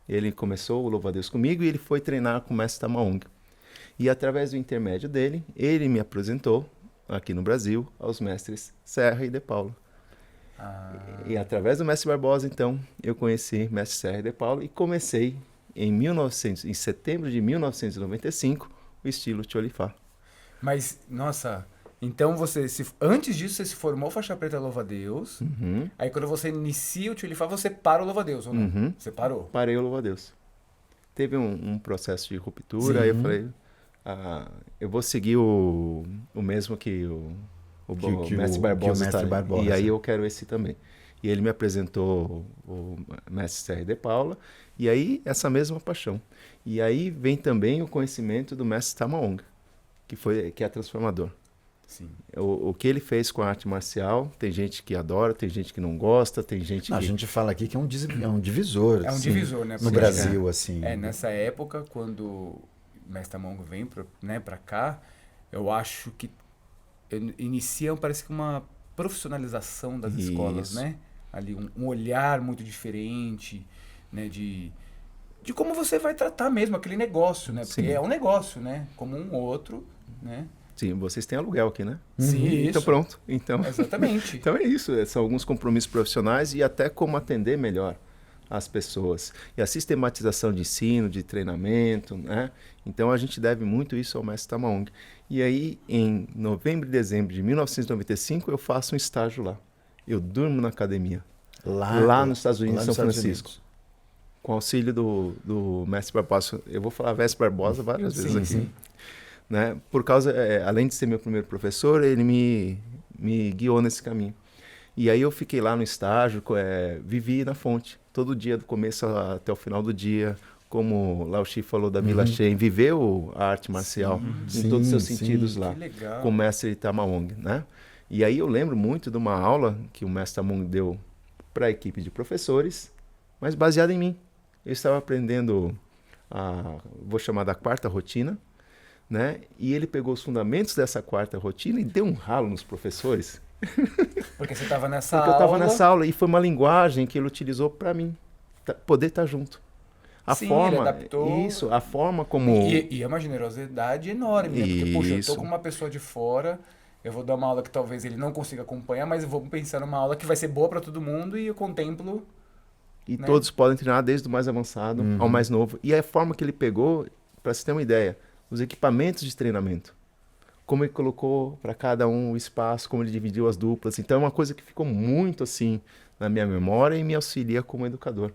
Speaker 4: Ele começou o Louva-a-Deus comigo e ele foi treinar com o mestre Tamaung. E através do intermédio dele, ele me apresentou aqui no Brasil aos mestres Serra e De Paulo. E através do mestre Barbosa, então, eu conheci mestre Serra e De Paulo e comecei em setembro de 1995 o estilo Tcholifá.
Speaker 2: Mas, nossa, então antes disso você se formou faixa preta louva-a-Deus.
Speaker 4: Uhum.
Speaker 2: Aí quando você inicia o Tchulifá, você para o louva-a-Deus, ou não?
Speaker 4: Uhum.
Speaker 2: Você parou?
Speaker 4: Parei o Louva-a-Deus. Teve um processo de ruptura, aí eu falei, eu vou seguir o mesmo que o mestre Barbosa.
Speaker 1: mestre Barbosa.
Speaker 4: E aí eu quero esse também. E ele me apresentou o mestre Serra de Paula, e aí essa mesma paixão. E aí vem também o conhecimento do mestre Tamaung, que é transformador.
Speaker 2: Sim.
Speaker 4: O que ele fez com a arte marcial, tem gente que adora, tem gente que não gosta, tem gente que...
Speaker 1: A gente fala aqui que é um divisor.
Speaker 2: É um
Speaker 1: assim,
Speaker 2: divisor, né?
Speaker 1: No
Speaker 2: Porque-
Speaker 1: Brasil, assim.
Speaker 2: Nessa época, quando o mestre Tamongo vem pra cá, eu acho que inicia, parece que uma profissionalização das
Speaker 4: Isso.
Speaker 2: escolas, né? Ali um olhar muito diferente, né? De como você vai tratar mesmo aquele negócio, né? Porque
Speaker 4: Sim.
Speaker 2: é um negócio, né? Como um outro, né?
Speaker 4: Sim, vocês têm aluguel aqui, né?
Speaker 2: Sim,
Speaker 4: Então
Speaker 2: isso.
Speaker 4: pronto. Então...
Speaker 2: Exatamente.
Speaker 4: Então é isso, são alguns compromissos profissionais e até como atender melhor as pessoas. E a sistematização de ensino, de treinamento, né? Então a gente deve muito isso ao mestre Tamaung. E aí, em novembro e dezembro de 1995, eu faço um estágio lá. Eu durmo na academia, lá nos Estados Unidos, em São Francisco, com auxílio do mestre Barbosa. Eu vou falar mestre Barbosa várias vezes aqui.
Speaker 1: sim.
Speaker 4: Né? Por causa, além de ser meu primeiro professor, ele me guiou nesse caminho. E aí eu fiquei lá no estágio, vivi na fonte, todo dia, do começo até o final do dia, como Lao Shi falou da Mila Chen, viveu a arte marcial em todos os seus sentidos lá,
Speaker 2: Que legal.
Speaker 4: com o mestre Tamawong, né? E aí eu lembro muito de uma aula que o mestre Tamawong deu para a equipe de professores, mas baseada em mim. Eu estava aprendendo vou chamar da quarta rotina, né? E ele pegou os fundamentos dessa quarta rotina e deu um ralo nos professores.
Speaker 2: Porque você estava nessa
Speaker 4: Porque
Speaker 2: aula.
Speaker 4: eu estava nessa aula e foi uma linguagem que ele utilizou para mim poder estar junto.
Speaker 2: Sim, ele adaptou.
Speaker 4: Isso, a forma como...
Speaker 2: E é uma generosidade enorme, né? Porque, poxa, eu tô
Speaker 4: Isso.
Speaker 2: com uma pessoa de fora, eu vou dar uma aula que talvez ele não consiga acompanhar, mas eu vou pensar numa aula que vai ser boa para todo mundo e eu contemplo...
Speaker 4: E
Speaker 2: né?
Speaker 4: todos podem treinar desde o mais avançado ao mais novo. E a forma que ele pegou, para você ter uma ideia, os equipamentos de treinamento. Como ele colocou para cada um o espaço, como ele dividiu as duplas. Então é uma coisa que ficou muito assim na minha memória e me auxilia como educador.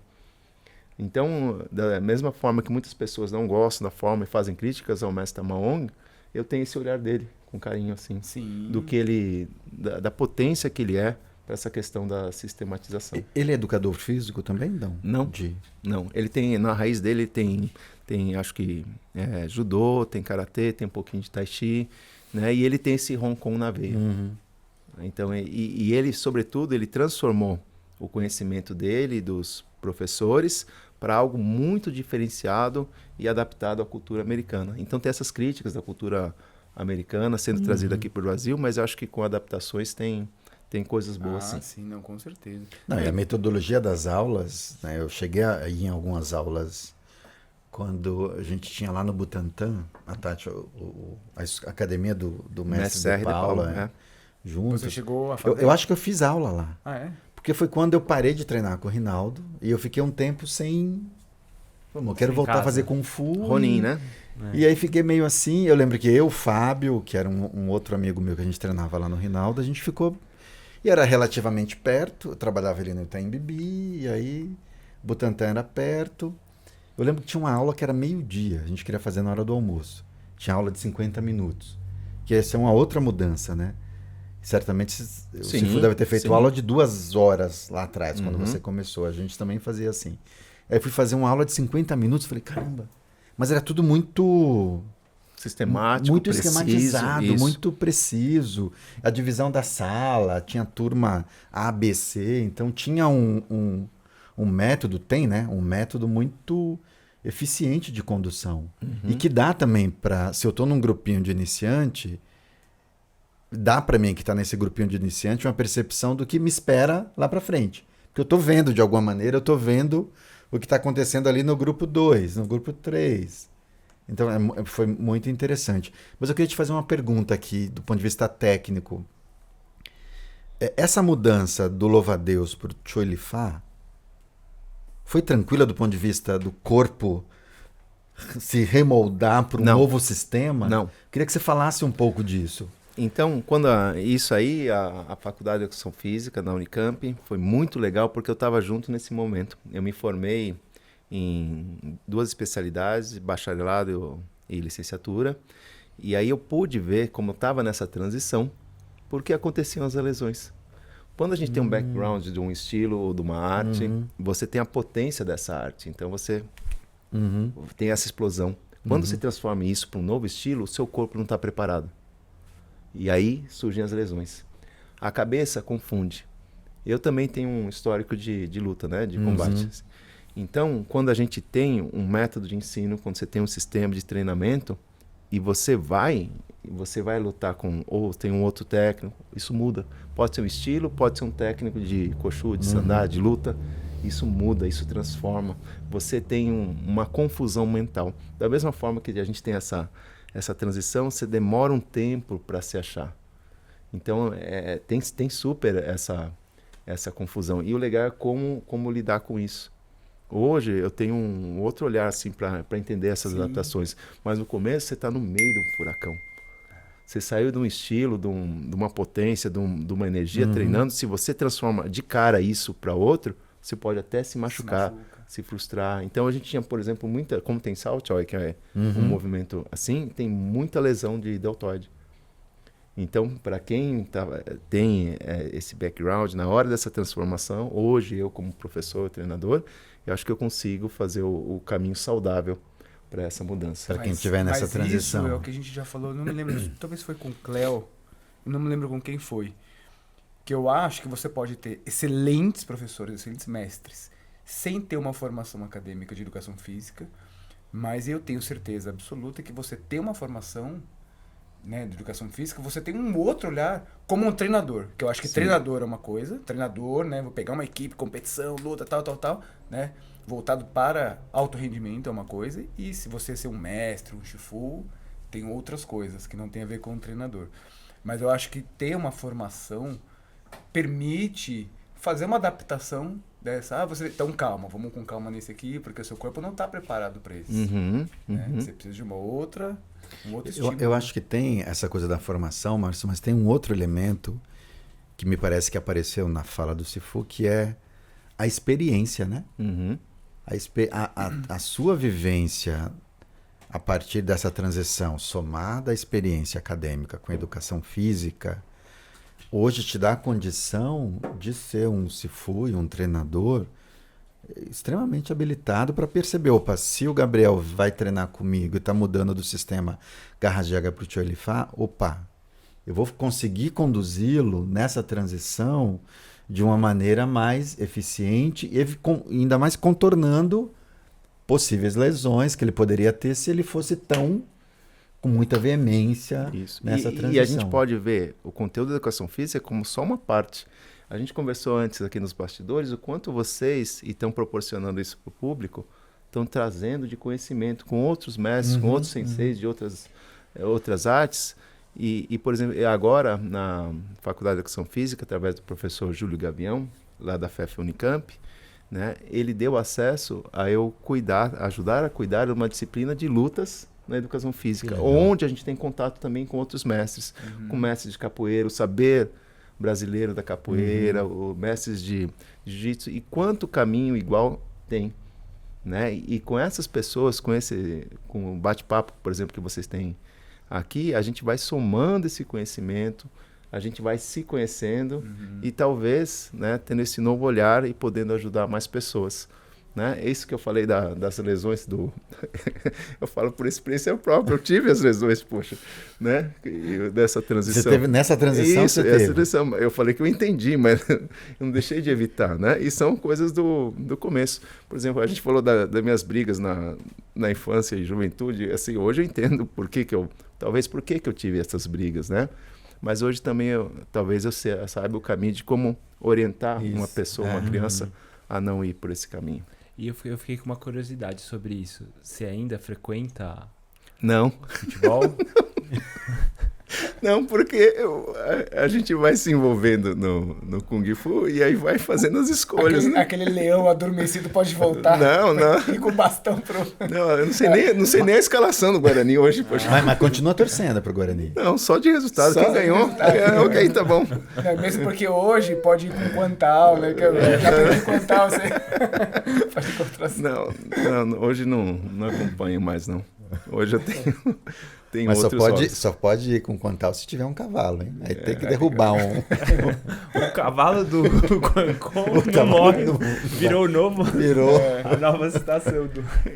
Speaker 4: Então, da mesma forma que muitas pessoas não gostam da forma e fazem críticas ao mestre Tamawong, eu tenho esse olhar dele com carinho assim,
Speaker 2: Sim.
Speaker 4: do que ele, da potência que ele é para essa questão da sistematização.
Speaker 1: Ele é educador físico também? Não.
Speaker 4: Não. Não, ele tem, na raiz dele tem acho que judô, tem karatê, tem um pouquinho de tai chi, né? E ele tem esse Hong Kong na veia. Então, e ele, sobretudo, ele transformou o conhecimento dele, dos professores, para algo muito diferenciado e adaptado à cultura americana. Então tem essas críticas da cultura americana sendo trazida aqui para o Brasil, mas eu acho que com adaptações tem coisas boas, sim.
Speaker 2: Sim, não, com certeza.
Speaker 1: Não, e a metodologia das aulas, né, eu cheguei a ir em algumas aulas quando a gente tinha lá no Butantã, a Tati, a academia do mestre de Paula,
Speaker 4: né?
Speaker 1: juntos.
Speaker 2: Você chegou a fazer?
Speaker 1: Eu acho que eu fiz aula lá.
Speaker 2: Ah, é?
Speaker 1: Porque foi quando eu parei de treinar com o Rinaldo e eu fiquei um tempo sem... Eu quero
Speaker 3: Sem
Speaker 1: voltar a
Speaker 3: casa.
Speaker 1: fazer Kung Fu.
Speaker 4: Ronin, né?
Speaker 1: E aí fiquei meio assim. Eu lembro que eu, o Fábio, que era um outro amigo meu que a gente treinava lá no Rinaldo, a gente ficou... E era relativamente perto. Eu trabalhava ali no Itaim Bibi, e aí Butantã era perto. Eu lembro que tinha uma aula que era meio-dia. A gente queria fazer na hora do almoço. Tinha aula de 50 minutos. Que essa é uma outra mudança, né? Certamente o Sifu deve ter feito aula de 2 horas lá atrás, quando você começou. A gente também fazia assim. Aí eu fui fazer uma aula de 50 minutos, falei, caramba. Mas era tudo muito...
Speaker 4: Sistemático,
Speaker 1: muito
Speaker 4: preciso,
Speaker 1: esquematizado,
Speaker 4: isso.
Speaker 1: muito preciso. A divisão da sala, tinha turma A, B, C. Então tinha um método, tem, né? Um método muito eficiente de condução. E que dá também para... Se eu estou num grupinho de iniciante... Dá para mim que está nesse grupinho de iniciante uma percepção do que me espera lá para frente. Porque eu estou vendo de alguma maneira, eu estou vendo o que está acontecendo ali no grupo 2, no grupo 3. Então foi muito interessante. Mas eu queria te fazer uma pergunta aqui do ponto de vista técnico. Essa mudança do louva-a-Deus para o Choi Li Fa foi tranquila do ponto de vista do corpo se remoldar para um novo sistema?
Speaker 4: Não.
Speaker 1: Queria que você falasse um pouco disso.
Speaker 4: Então, isso aí, a Faculdade de Educação Física da Unicamp, foi muito legal porque eu estava junto nesse momento. Eu me formei em 2 especialidades, bacharelado e licenciatura, e aí eu pude ver como eu estava nessa transição, porque aconteciam as lesões. Quando a gente tem um background de um estilo ou de uma arte, você tem a potência dessa arte, então você tem essa explosão. Quando você transforma isso para um novo estilo, o seu corpo não está preparado. E aí surgem as lesões. A cabeça confunde. Eu também tenho um histórico de luta, né? De combate. Então, quando a gente tem um método de ensino, quando você tem um sistema de treinamento, e você vai lutar com, ou tem um outro técnico, isso muda. Pode ser um estilo, pode ser um técnico de Koshu, de Sandá, de luta. Isso muda, isso transforma. Você tem uma confusão mental. Da mesma forma que a gente tem essa transição, você demora um tempo para se achar. Então, tem super essa confusão. E o legal é como lidar com isso. Hoje, eu tenho um outro olhar assim, para entender essas adaptações. Mas no começo, você está no meio de um furacão. Você saiu de um estilo, de uma potência, de uma energia treinando. Se você transforma de cara isso para outro, você pode até se machucar. Se frustrar. Então a gente tinha, por exemplo, como tem Salchoy, que é um movimento assim, tem muita lesão de deltoide. Então, para quem tem esse background, na hora dessa transformação, hoje eu como professor, treinador, eu acho que eu consigo fazer o caminho saudável para essa mudança.
Speaker 1: Para quem estiver nessa transição.
Speaker 2: Isso é o que a gente já falou, não me lembro, talvez foi com o Cléo, não me lembro com quem foi, que eu acho que você pode ter excelentes professores, excelentes mestres, sem ter uma formação acadêmica de educação física, mas eu tenho certeza absoluta que você tem uma formação, né, de educação física, você tem um outro olhar como um treinador, que eu acho que treinador é uma coisa, treinador, né, vou pegar uma equipe, competição, luta, tal, né, voltado para alto rendimento é uma coisa, e se você ser um mestre, um shifu, tem outras coisas que não tem a ver com um treinador. Mas eu acho que ter uma formação permite fazer uma adaptação dessa, então calma, vamos com calma nesse aqui, porque o seu corpo não está preparado para isso. Né? Você precisa de um outro estímulo.
Speaker 1: Eu acho que tem essa coisa da formação, Márcio, mas tem um outro elemento que me parece que apareceu na fala do Sifu, que é a experiência, né? A sua vivência a partir dessa transição, somada à experiência acadêmica com a educação física, hoje te dá a condição de ser um Sifu e um treinador extremamente habilitado para perceber, opa, se o Gabriel vai treinar comigo e está mudando do sistema Garra de Águia para o Choi Li Fa, opa, eu vou conseguir conduzi-lo nessa transição de uma maneira mais eficiente e ainda mais contornando possíveis lesões que ele poderia ter se ele fosse tão com muita veemência nessa transição.
Speaker 4: E a gente pode ver o conteúdo da educação física como só uma parte. A gente conversou antes aqui nos bastidores o quanto vocês, e estão proporcionando isso para o público, estão trazendo de conhecimento com outros mestres, com outros senseis de outras artes. E, por exemplo, agora na Faculdade de Educação Física, através do professor Júlio Gavião, lá da FEF Unicamp, né, ele deu acesso a eu ajudar a cuidar de uma disciplina de lutas na educação física, onde a gente tem contato também com outros mestres, com mestres de capoeira, o saber brasileiro da capoeira, o mestres de jiu-jitsu, e quanto caminho igual tem, né? E com essas pessoas, com o bate-papo, por exemplo, que vocês têm aqui, a gente vai somando esse conhecimento, a gente vai se conhecendo e talvez, né, tendo esse novo olhar e podendo ajudar mais pessoas. Né? É isso que eu falei das lesões eu falo por experiência própria, eu tive as lesões, poxa, né? Dessa transição.
Speaker 1: Você teve nessa transição?
Speaker 4: Isso, essa transição. Eu falei que eu entendi, mas eu não deixei de evitar, né? E são coisas do começo. Por exemplo, a gente falou das minhas brigas na infância e juventude, assim, hoje eu entendo por que eu tive essas brigas, né? Mas hoje também, talvez eu saiba o caminho de como orientar uma pessoa, uma criança, a não ir por esse caminho.
Speaker 3: E eu fiquei com uma curiosidade sobre isso. Você ainda frequenta
Speaker 4: Não.
Speaker 3: futebol?
Speaker 4: Não, porque a gente vai se envolvendo no Kung Fu e aí vai fazendo as escolhas.
Speaker 2: Aquele leão adormecido pode voltar.
Speaker 4: Não.
Speaker 2: E com o bastão pro...
Speaker 4: Não, eu não sei nem a escalação do Guarani hoje. Poxa.
Speaker 1: Mas continua torcendo pro Guarani.
Speaker 4: Não, só de resultado. Quem ganhou, ok, tá bom.
Speaker 2: Não, mesmo porque hoje pode ir com Quantal, né? Já aprendi Quantal, você pode encontrar assim.
Speaker 4: Não, hoje não acompanho mais, não. Hoje eu tenho...
Speaker 1: Mas só pode ir com Quantal se tiver um cavalo, hein? Aí tem que derrubar
Speaker 3: O cavalo do Quancon não morre. Virou a nova citação.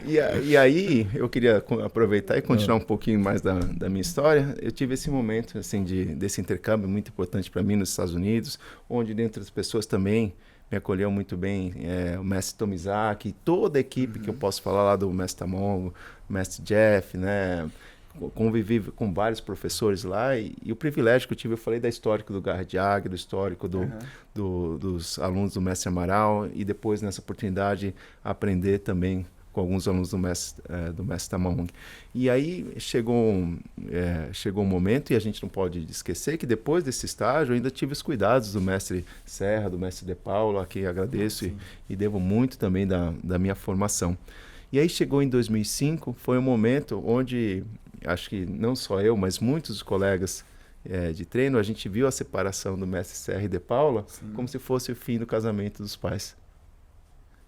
Speaker 4: E aí, eu queria aproveitar e continuar um pouquinho mais da minha história. Eu tive esse momento assim, desse intercâmbio muito importante para mim nos Estados Unidos, onde dentro das pessoas também me acolheu muito bem o mestre Tomizaki, toda a equipe que eu posso falar lá do mestre Tamongo, o mestre Jeff, né? Convivi com vários professores lá e o privilégio que eu tive, eu falei da histórica do Garra de Águia, do histórico dos alunos do mestre Amaral e depois nessa oportunidade aprender também com alguns alunos do mestre Tamahong. E aí chegou um momento, e a gente não pode esquecer que depois desse estágio eu ainda tive os cuidados do mestre Serra, do mestre De Paulo, a quem agradeço e devo muito também da minha formação. E aí chegou em 2005, foi um momento onde, acho que não só eu, mas muitos colegas de treino, a gente viu a separação do mestre Serra e De Paula como se fosse o fim do casamento dos pais.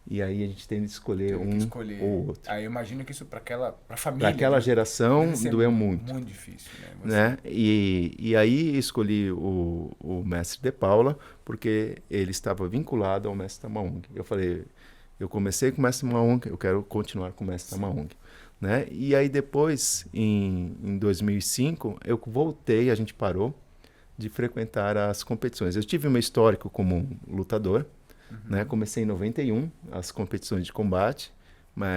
Speaker 4: E aí a gente tem de escolher
Speaker 2: Teve que
Speaker 4: um
Speaker 2: escolher.
Speaker 4: ou outro.
Speaker 2: Aí eu imagino que isso pra família.
Speaker 4: Para aquela geração
Speaker 2: deve ser
Speaker 4: doeu muito.
Speaker 2: Muito difícil,
Speaker 4: Né? E aí escolhi o mestre De Paula, porque ele estava vinculado ao mestre Tamaung. Eu falei, eu comecei com o mestre Tamaung, eu quero continuar com o mestre Tamaung. Né? E aí depois, em 2005, eu voltei, a gente parou de frequentar as competições. Eu tive um histórico como lutador, né? Comecei em 91, as competições de combate,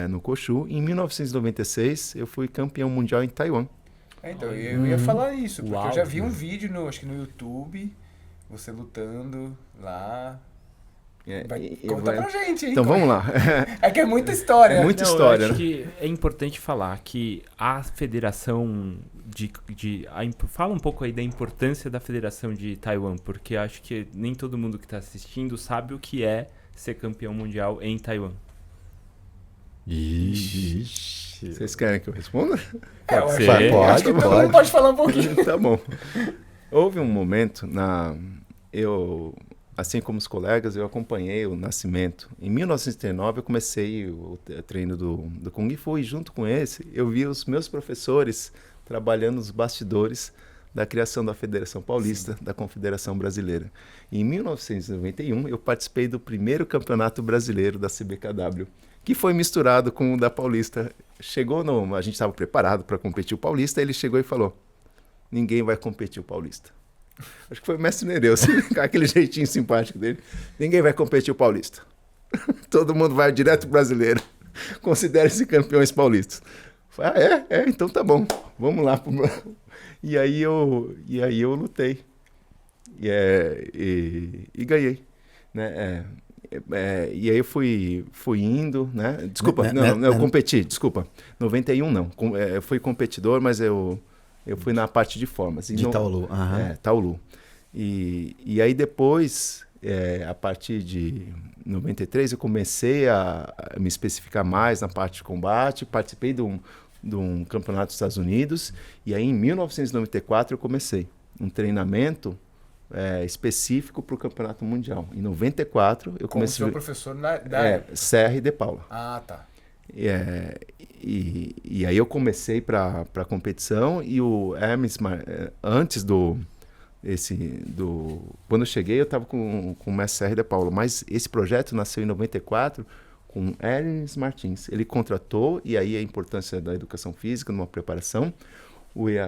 Speaker 4: no Koshu. Em 1996, eu fui campeão mundial em Taiwan.
Speaker 2: Então, eu ia falar isso, porque
Speaker 3: Uau.
Speaker 2: eu já vi um vídeo, acho que no YouTube, você lutando lá. Conta pra gente, hein?
Speaker 4: Então vamos lá.
Speaker 2: É que é muita história.
Speaker 4: É muita
Speaker 3: Não,
Speaker 4: história,
Speaker 3: eu acho
Speaker 4: né?
Speaker 3: que é importante falar que a federação fala um pouco aí da importância da federação de Taiwan, porque acho que nem todo mundo que está assistindo sabe o que é ser campeão mundial em Taiwan.
Speaker 1: Ixi.
Speaker 4: Vocês querem que eu responda?
Speaker 2: Eu
Speaker 3: ser.
Speaker 2: acho que todo mundo pode falar um pouquinho.
Speaker 4: Tá bom. Houve um momento assim como os colegas, eu acompanhei o nascimento. Em 1939 eu comecei o treino do Kung Fu e junto com esse eu vi os meus professores trabalhando nos bastidores da criação da Federação Paulista, da Confederação Brasileira. E em 1991 eu participei do primeiro campeonato brasileiro da CBKW, que foi misturado com o da Paulista. A gente estava preparado para competir o Paulista, ele chegou e falou, ninguém vai competir o Paulista. Acho que foi o mestre Nereu, aquele jeitinho simpático dele. Ninguém vai competir o Paulista. Todo mundo vai direto pro brasileiro. Considere-se campeões paulistas. Falei, então tá bom. Vamos lá. E aí eu lutei. E ganhei. Né? E aí eu fui indo, né? Desculpa, eu competi, desculpa. 91 não. Eu fui competidor, mas eu fui na parte de formas.
Speaker 1: De Taolu.
Speaker 4: Taolu. E aí depois, a partir de 93, eu comecei a me especificar mais na parte de combate. Participei de um campeonato dos Estados Unidos. E aí em 1994 eu comecei um treinamento específico para o campeonato mundial. Em 94 eu comecei...
Speaker 2: Com o seu professor da...
Speaker 4: Serra e De Paula.
Speaker 2: Ah, tá.
Speaker 4: E aí eu comecei para a competição e o Hermes, antes quando eu cheguei eu estava com o mestre Serra e De Paula, mas esse projeto nasceu em 94 com Hermes Martins. Ele contratou, e aí a importância da educação física numa preparação,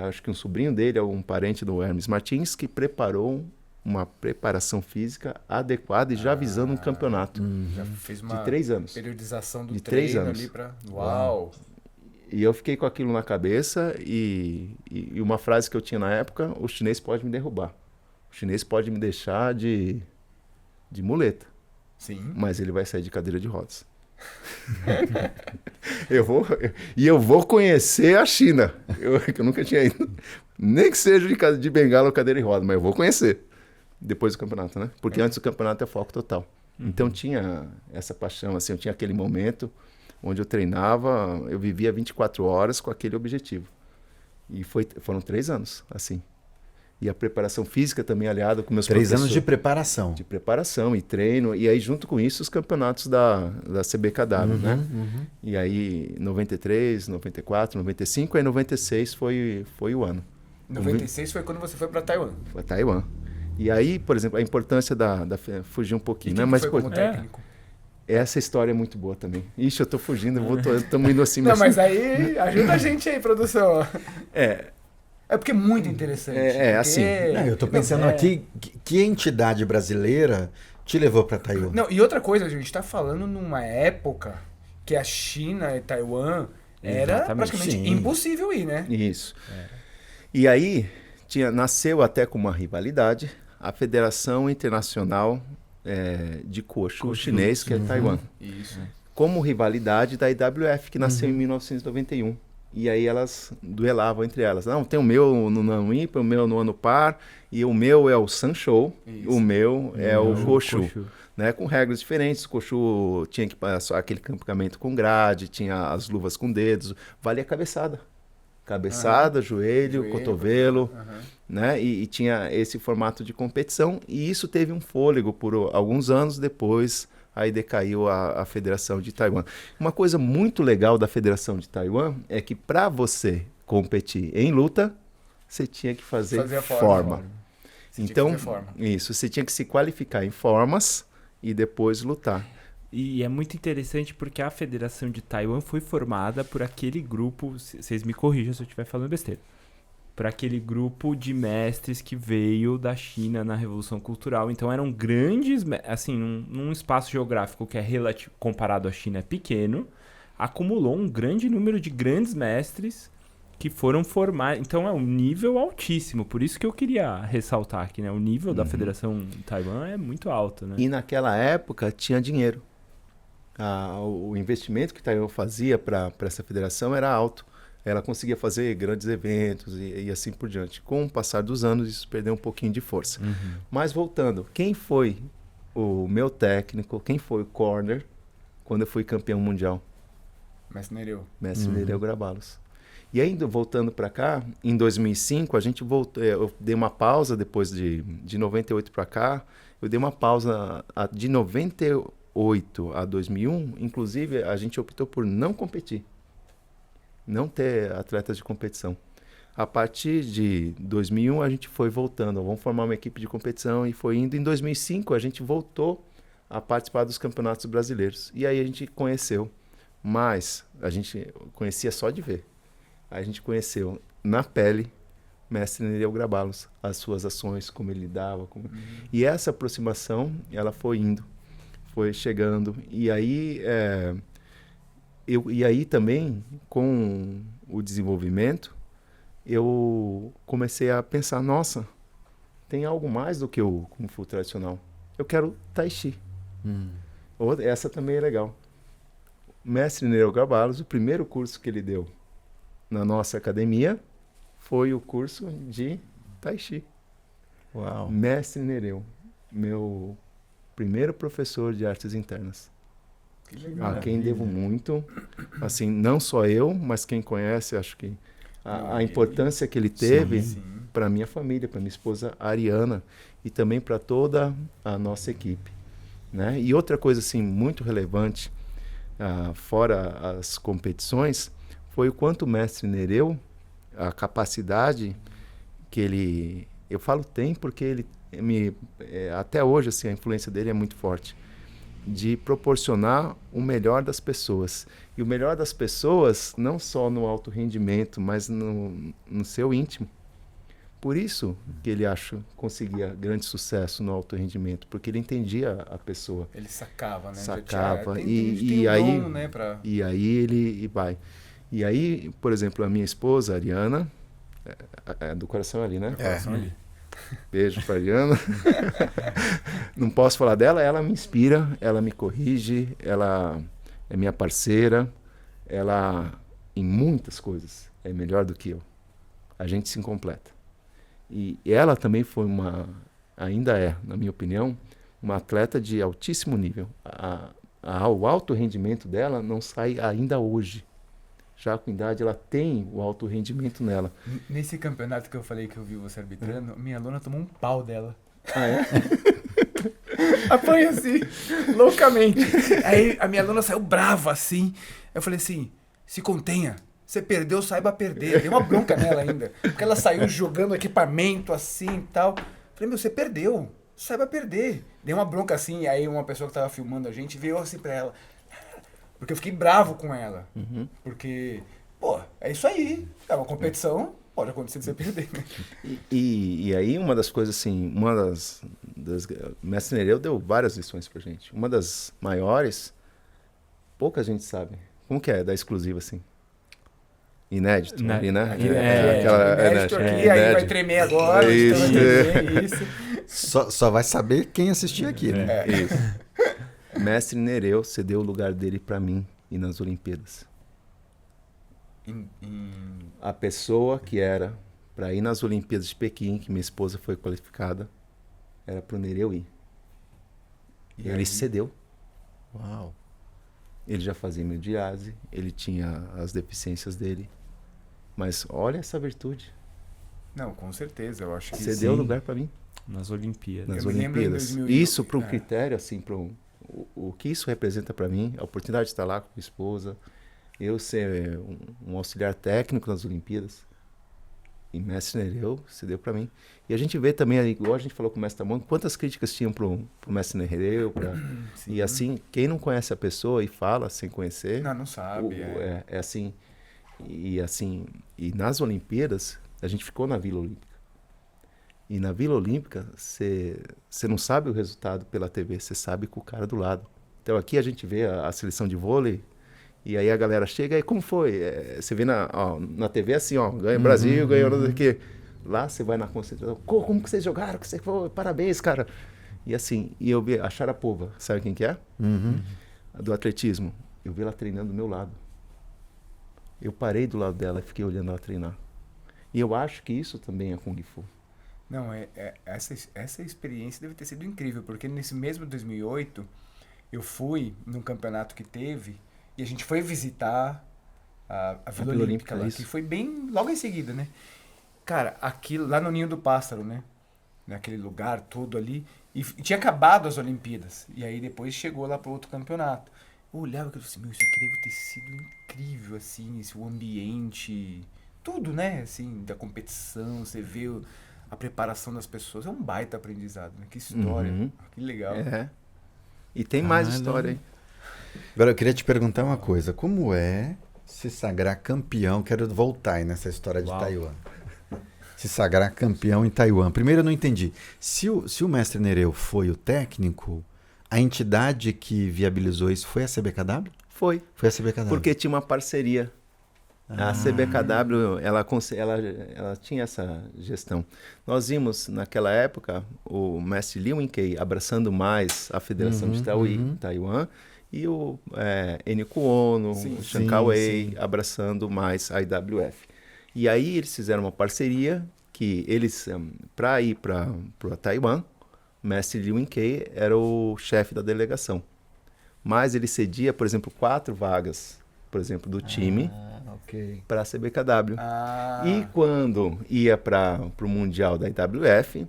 Speaker 4: acho que um sobrinho dele, um parente do Hermes Martins, que preparou uma preparação física adequada e já visando um campeonato.
Speaker 2: Já fez uma
Speaker 4: de 3 anos.
Speaker 2: periodização do
Speaker 4: de 3
Speaker 2: treino
Speaker 4: anos.
Speaker 2: ali pra... Uau!
Speaker 4: E eu fiquei com aquilo na cabeça e uma frase que eu tinha na época, o chinês pode me derrubar. O chinês pode me deixar de muleta.
Speaker 2: Sim.
Speaker 4: Mas ele vai sair de cadeira de rodas. eu vou conhecer a China. Que eu nunca tinha ido. Nem que seja de bengala ou cadeira de roda, mas eu vou conhecer. Depois do campeonato, né? Porque antes do campeonato é foco total. Então tinha essa paixão, assim, eu tinha aquele momento onde eu treinava, eu vivia 24 horas com aquele objetivo. E foram 3 anos, assim. E a preparação física também aliada com meus
Speaker 1: 3 anos de preparação.
Speaker 4: De preparação e treino. E aí, junto com isso, os campeonatos da CBKW, né? E aí, 93, 94, 95, aí 96 foi o ano.
Speaker 2: 96 foi quando você foi para Taiwan.
Speaker 4: Foi Taiwan. E aí, por exemplo, a importância fugir um pouquinho, né?
Speaker 2: Mas foi como técnico?
Speaker 4: Essa história é muito boa também. Ixi, eu tô fugindo, estamos indo assim.
Speaker 2: Não, mas aí, ajuda a gente aí, produção.
Speaker 4: É
Speaker 2: porque é muito interessante.
Speaker 4: Assim.
Speaker 1: Não, eu tô pensando aqui, que entidade brasileira te levou para Taiwan?
Speaker 2: Não, e outra coisa, a gente tá falando numa época que a China e Taiwan era praticamente impossível ir, né?
Speaker 4: Isso. E aí, nasceu até com uma rivalidade a Federação Internacional de Koshu chinês, que é Taiwan.
Speaker 2: Isso.
Speaker 4: Como rivalidade da IWF, que nasceu em 1991. E aí elas duelavam entre elas. Não, tem o meu no ano ímpar, o meu no ano par, e o meu é o Sanshou, o meu é o Koshu. Né, com regras diferentes. O Koshu tinha que passar aquele campamento com grade, tinha as luvas com dedos, valia cabeçada. Cabeçada, joelho, cotovelo, né? E tinha esse formato de competição, e isso teve um fôlego por alguns anos. Depois aí decaiu a Federação de Taiwan. Uma coisa muito legal da Federação de Taiwan é que para você competir em luta, você tinha que fazer
Speaker 2: Fazer a
Speaker 4: forma.
Speaker 2: Você tinha que
Speaker 4: Então,
Speaker 2: fazer forma.
Speaker 4: isso, você tinha que se qualificar em formas e depois lutar.
Speaker 3: E é muito interessante porque a Federação de Taiwan foi formada por aquele grupo, vocês me corrijam se eu estiver falando besteira, por aquele grupo de mestres que veio da China na Revolução Cultural. Então eram grandes, assim, num espaço geográfico que é comparado à China é pequeno, acumulou um grande número de grandes mestres que foram formar. Então é um nível altíssimo, por isso que eu queria ressaltar aqui, né? O nível da Federação de Taiwan é muito alto, né?
Speaker 4: E naquela época tinha dinheiro. O investimento que Taiwan fazia para essa federação era alto. Ela conseguia fazer grandes eventos e assim por diante. Com o passar dos anos, isso perdeu um pouquinho de força. Mas voltando, quem foi o meu técnico, quem foi o corner quando eu fui campeão mundial?
Speaker 2: Mestre Nereu.
Speaker 4: Mestre Nereu Grabalos. E ainda voltando para cá, em 2005, a gente voltou, eu dei uma pausa depois de 98 para cá, eu dei uma pausa de 98 a 2001, inclusive a gente optou por não competir, não ter atletas de competição. A partir de 2001 a gente foi voltando, vamos formar uma equipe de competição e foi indo. Em 2005 a gente voltou a participar dos campeonatos brasileiros e aí a gente conheceu, mas a gente conhecia só de ver. A gente conheceu na pele Mestre Nereu Grabalos, as suas ações, como ele lidava. E essa aproximação, ela foi indo, foi chegando. E aí, também, com o desenvolvimento, eu comecei a pensar, nossa, tem algo mais do que o Kung Fu tradicional. Eu quero Tai Chi. Essa também é legal. Mestre Nereu Grabalos, o primeiro curso que ele deu na nossa academia foi o curso de Tai Chi.
Speaker 1: Uau.
Speaker 4: Mestre Nereu, meu primeiro professor de artes internas.
Speaker 2: Que legal.
Speaker 4: A quem devo muito, assim, não só eu, mas quem conhece, acho que a importância que ele teve para minha família, para minha esposa Ariana e também para toda a nossa equipe, né? E outra coisa assim muito relevante, fora as competições, foi o quanto o Mestre Nereu, a capacidade que ele, eu falo tem porque ele até hoje assim a influência dele é muito forte, de proporcionar o melhor das pessoas. E o melhor das pessoas não só no alto rendimento, mas no seu íntimo. Por isso que ele conseguia grande sucesso no alto rendimento, porque ele entendia a pessoa.
Speaker 2: Ele sacava, né?
Speaker 4: Sacava.
Speaker 2: Tem um
Speaker 4: aí,
Speaker 2: dom, né,
Speaker 4: e aí ele vai. E aí, por exemplo, a minha esposa, a Ariana, do coração ali, né?
Speaker 2: Coração ali.
Speaker 4: Beijo pra Ariana. Não posso falar dela, ela me inspira, ela me corrige, ela é minha parceira, ela, em muitas coisas, é melhor do que eu. A gente se completa. E ela também foi ainda é, na minha opinião, uma atleta de altíssimo nível. O alto rendimento dela não sai ainda hoje. Já com idade, ela tem o alto rendimento nela.
Speaker 2: Nesse campeonato que eu falei que eu vi você arbitrando, minha aluna tomou um pau dela.
Speaker 4: Ah, é?
Speaker 2: Apanha assim, loucamente. Aí a minha aluna saiu brava assim. Eu falei assim, se contenha. Você perdeu, saiba perder. Dei uma bronca nela ainda. Porque ela saiu jogando equipamento assim e tal. Falei, você perdeu. Saiba perder. Dei uma bronca assim. Aí uma pessoa que tava filmando a gente veio assim pra ela. Porque eu fiquei bravo com ela. Porque, é isso aí. É uma competição, pode acontecer de você perder.
Speaker 4: E aí uma das coisas assim, Mestre Nereu deu várias lições pra gente. Uma das maiores, pouca gente sabe. Como que é da exclusiva assim? Inédito, ali, né?
Speaker 2: Inédito aqui, aí vai tremer agora.
Speaker 4: Isso.
Speaker 1: Só vai saber quem assistir aqui, né?
Speaker 4: Isso. Mestre Nereu cedeu o lugar dele para mim e nas Olimpíadas. A pessoa que era para ir nas Olimpíadas de Pequim, que minha esposa foi qualificada, era pro Nereu ir. E ele cedeu.
Speaker 1: Uau.
Speaker 4: Ele já fazia hemodiálise, ele tinha as deficiências dele. Mas olha essa virtude.
Speaker 2: Não, com certeza, eu acho que
Speaker 4: cedeu o lugar para mim.
Speaker 3: Nas Olimpíadas.
Speaker 4: Nas
Speaker 2: Eu me lembro em
Speaker 4: Olimpíadas.
Speaker 2: 2000
Speaker 4: Isso para um critério, assim, para o que isso representa para mim, a oportunidade de estar lá com minha esposa, eu ser um auxiliar técnico nas Olimpíadas, e mestre Nereu se deu para mim. E a gente vê também, igual a gente falou com o mestre Tamongo, quantas críticas tinham pro mestre Nereu, e assim, quem não conhece a pessoa e fala sem conhecer,
Speaker 2: Não sabe.
Speaker 4: é assim, e nas Olimpíadas, a gente ficou na Vila Olímpica. E na Vila Olímpica, você não sabe o resultado pela TV, você sabe com o cara do lado. Então aqui a gente vê a seleção de vôlei, e aí a galera chega, e como foi? Você vê na TV assim, ó, ganha Brasil, ganhou não sei o quê. Lá você vai na concentração, como que vocês jogaram? Que você foi? Parabéns, cara. E assim, e eu vi a Sharapova, sabe quem que é? Do atletismo. Eu vi ela treinando do meu lado. Eu parei do lado dela e fiquei olhando ela treinar. E eu acho que isso também é Kung Fu.
Speaker 2: Não, essa experiência deve ter sido incrível, porque nesse mesmo 2008, eu fui num campeonato que teve, e a gente foi visitar a Vila Olímpica lá, que foi bem logo em seguida, né? Cara, aquilo lá no Ninho do Pássaro, né? Naquele lugar todo ali, e tinha acabado as Olimpíadas, e aí depois chegou lá para outro campeonato. Eu olhava e falei assim, isso aqui deve ter sido incrível, assim, o ambiente, tudo, né? Assim, da competição, você vê a preparação das pessoas, é um baita aprendizado, né? Que história, que legal.
Speaker 4: E tem mais história, hein?
Speaker 1: Agora eu queria te perguntar uma coisa, como é se sagrar campeão? Quero voltar aí nessa história de Taiwan. Se sagrar campeão em Taiwan. Primeiro eu não entendi. Se o mestre Nereu foi o técnico, a entidade que viabilizou isso foi a CBKW?
Speaker 4: Foi
Speaker 1: a CBKW.
Speaker 4: Porque tinha uma parceria. A CBKW, ela tinha essa gestão. Nós vimos, naquela época, o mestre Liu Yinkei abraçando mais a Federação de Taiwan e o Eniko Ono, o Chan Kao-wei abraçando mais a IWF. E aí eles fizeram uma parceria que eles, para ir para Taiwan, o mestre Liu Yinkei era o chefe da delegação. Mas ele cedia, por exemplo, 4 vagas, por exemplo, do time para a CBKW. E quando ia para o Mundial da IWF,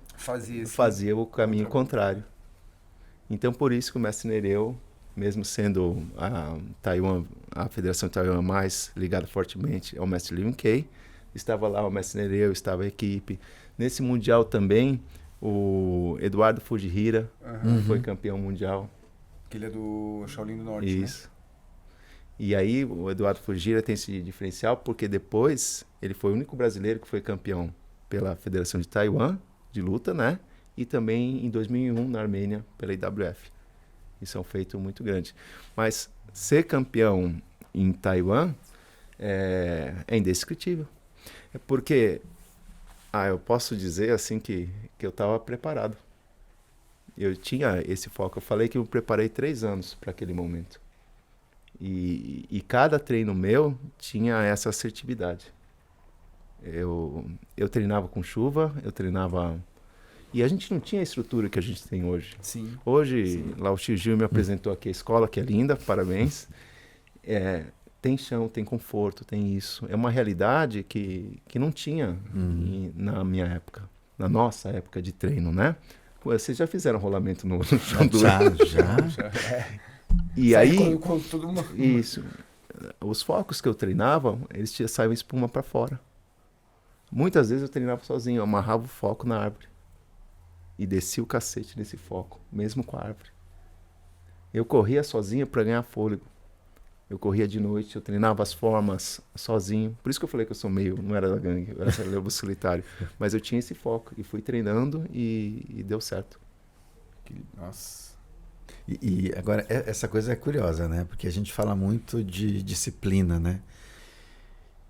Speaker 4: fazia o caminho contrário. Então, por isso que o mestre Nereu, mesmo sendo a Federação de Taiwan mais ligada fortemente ao mestre Liu Yinkei, estava lá o mestre Nereu, estava a equipe. Nesse Mundial também, o Eduardo Fujihira foi campeão mundial.
Speaker 2: Que ele é do Shaolin do Norte,
Speaker 4: Isso. Né? E aí o Eduardo Fujihira tem esse diferencial porque depois ele foi o único brasileiro que foi campeão pela Federação de Taiwan de luta, né? E também em 2001 na Armênia pela IWF. Isso é um feito muito grande. Mas ser campeão em Taiwan é indescritível. É porque eu posso dizer assim que eu estava preparado. Eu tinha esse foco. Eu falei que eu preparei 3 anos para aquele momento. E cada treino meu tinha essa assertividade. Eu treinava com chuva, eu treinava... E a gente não tinha a estrutura que a gente tem hoje.
Speaker 2: Sim.
Speaker 4: Hoje, lá o Gil me apresentou aqui a escola, que é linda, parabéns. Tem chão, tem conforto, tem isso. É uma realidade que não tinha na minha época, na nossa época de treino, né? Vocês já fizeram rolamento no chão duro?
Speaker 1: Já.
Speaker 4: E aí,
Speaker 2: com todo mundo.
Speaker 4: isso. Os focos que eu treinava, eles saiam espuma para fora. Muitas vezes eu treinava sozinho, eu amarrava o foco na árvore e descia o cacete nesse foco, mesmo com a árvore. Eu corria sozinho para ganhar fôlego. Eu corria de noite, eu treinava as formas sozinho. Por isso que eu falei que eu sou não era da gangue, eu era lobo solitário. Mas eu tinha esse foco e fui treinando e deu certo.
Speaker 2: Nossa.
Speaker 1: E agora, essa coisa é curiosa, né? Porque a gente fala muito de disciplina, né?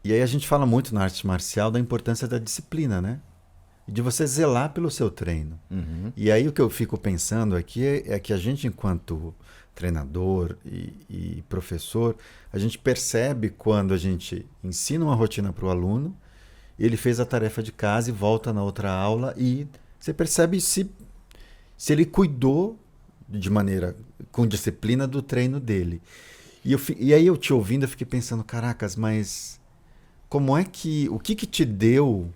Speaker 1: E aí a gente fala muito na arte marcial da importância da disciplina, né? De você zelar pelo seu treino. E aí o que eu fico pensando aqui é que a gente, enquanto treinador e professor, a gente percebe quando a gente ensina uma rotina para o aluno, ele fez a tarefa de casa e volta na outra aula e você percebe se ele cuidou de maneira, com disciplina do treino dele. E aí eu te ouvindo, eu fiquei pensando, caracas, mas como é o que te deu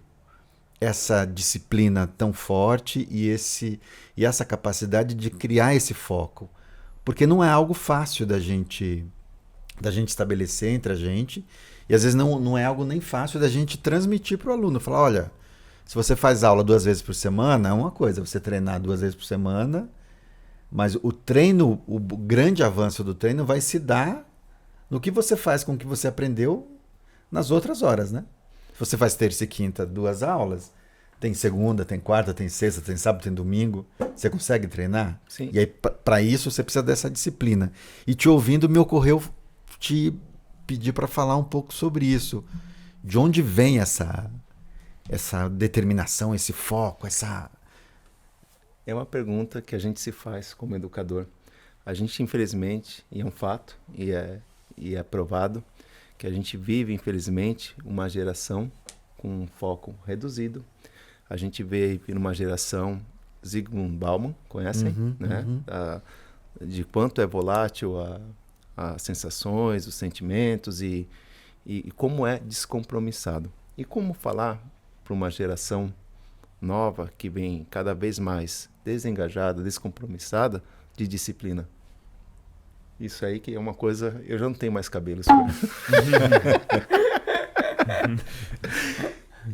Speaker 1: essa disciplina tão forte e essa capacidade de criar esse foco? Porque não é algo fácil da gente estabelecer entre a gente, e às vezes não é algo nem fácil da gente transmitir para o aluno. Falar, olha, se você faz aula 2 vezes por semana, é uma coisa, você treinar 2 vezes por semana, mas o treino, o grande avanço do treino vai se dar no que você faz com o que você aprendeu nas outras horas, né? Se você faz terça e quinta 2 aulas, tem segunda, tem quarta, tem sexta, tem sábado, tem domingo, você consegue treinar?
Speaker 4: Sim.
Speaker 1: E aí, para isso, você precisa dessa disciplina. E te ouvindo, me ocorreu te pedir para falar um pouco sobre isso. De onde vem essa determinação, esse foco, essa...
Speaker 4: É uma pergunta que a gente se faz como educador. A gente, infelizmente, e é um fato, e é provado, que a gente vive, infelizmente, uma geração com um foco reduzido. A gente vê numa geração, Zygmunt Bauman, conhecem? Né? De quanto é volátil as sensações, os sentimentos e como é descompromissado. E como falar para uma geração nova que vem cada vez mais desengajada, descompromissada, de disciplina? Isso aí que é uma coisa... Eu já não tenho mais cabelos.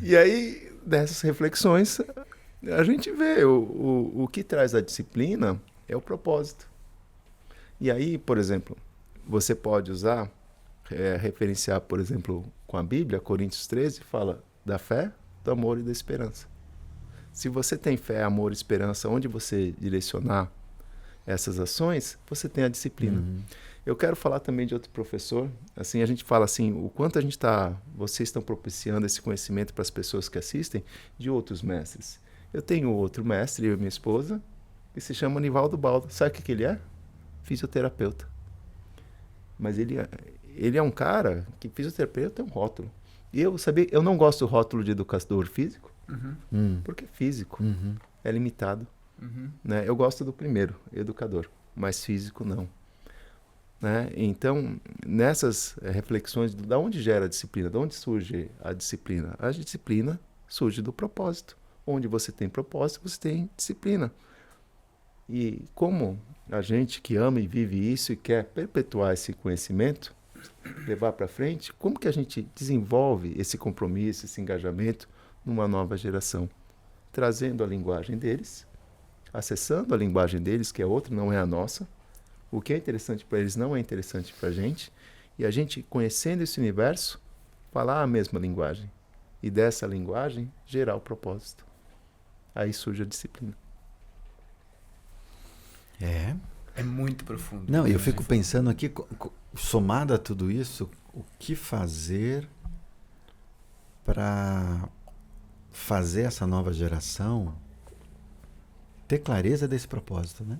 Speaker 4: E aí, dessas reflexões, a gente vê o que traz a disciplina é o propósito. E aí, por exemplo, você pode usar, referenciar, por exemplo, com a Bíblia, Coríntios 13, fala da fé, do amor e da esperança. Se você tem fé, amor e esperança, onde você direcionar essas ações, você tem a disciplina. Eu quero falar também de outro professor. Assim, a gente fala assim, o quanto vocês estão propiciando esse conhecimento para as pessoas que assistem de outros mestres. Eu tenho outro mestre, eu e minha esposa, que se chama Nivaldo Baldo. Sabe o que ele é? Fisioterapeuta. Mas ele é um cara que fisioterapeuta é um rótulo. E eu não gosto do rótulo de educador físico, porque físico é limitado. Né? Eu gosto do primeiro, educador, mas físico não. Né? Então, nessas reflexões, de onde gera a disciplina? De onde surge a disciplina? A disciplina surge do propósito. Onde você tem propósito, você tem disciplina. E como a gente que ama e vive isso e quer perpetuar esse conhecimento, levar para frente, como que a gente desenvolve esse compromisso, esse engajamento numa nova geração? Trazendo a linguagem deles, acessando a linguagem deles, que é outra, não é a nossa. O que é interessante para eles não é interessante para a gente. E a gente, conhecendo esse universo, falar a mesma linguagem. E dessa linguagem, gerar o propósito. Aí surge a disciplina.
Speaker 2: É muito profundo.
Speaker 1: Não, eu fico pensando aqui, somado a tudo isso, o que fazer para fazer essa nova geração ter clareza desse propósito, né?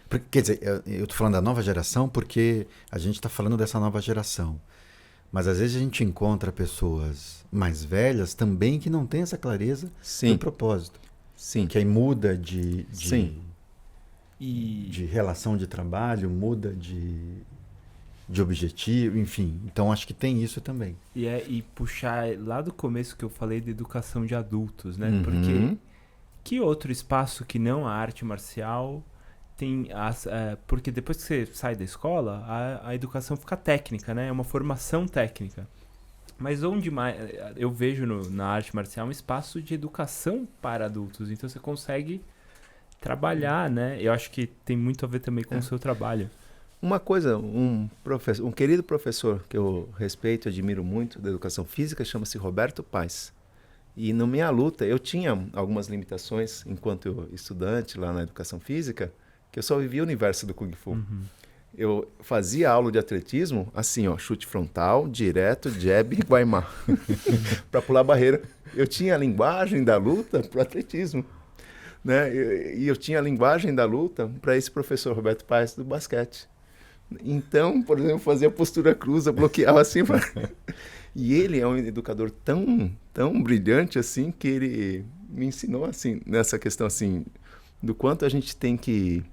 Speaker 1: Porque, quer dizer, eu estou falando da nova geração porque a gente está falando dessa nova geração. Mas às vezes a gente encontra pessoas mais velhas também que não têm essa clareza do propósito.
Speaker 4: Sim.
Speaker 1: Que aí muda de
Speaker 3: E
Speaker 1: relação de trabalho, muda de objetivo, enfim. Então acho que tem isso também.
Speaker 3: e puxar lá do começo que eu falei de educação de adultos, né? Porque que outro espaço que não a arte marcial tem... porque depois que você sai da escola, a educação fica técnica, né? É uma formação técnica. Mas onde mais... Eu vejo na arte marcial um espaço de educação para adultos. Então você consegue trabalhar, né? Eu acho que tem muito a ver também com o seu trabalho.
Speaker 4: Uma coisa, um querido professor que eu respeito e admiro muito da educação física chama-se Roberto Paes. E na minha luta, eu tinha algumas limitações enquanto estudante lá na educação física, que eu só vivia o universo do Kung Fu. Eu fazia aula de atletismo assim, ó, chute frontal, direto, jab e guaimá, para pular barreira. Eu tinha a linguagem da luta para o atletismo. Né? E eu tinha a linguagem da luta para esse professor Roberto Paes do basquete. Então, por exemplo, fazia postura cruza, bloqueava assim. E ele é um educador tão brilhante assim que ele me ensinou assim nessa questão assim do quanto a gente tem que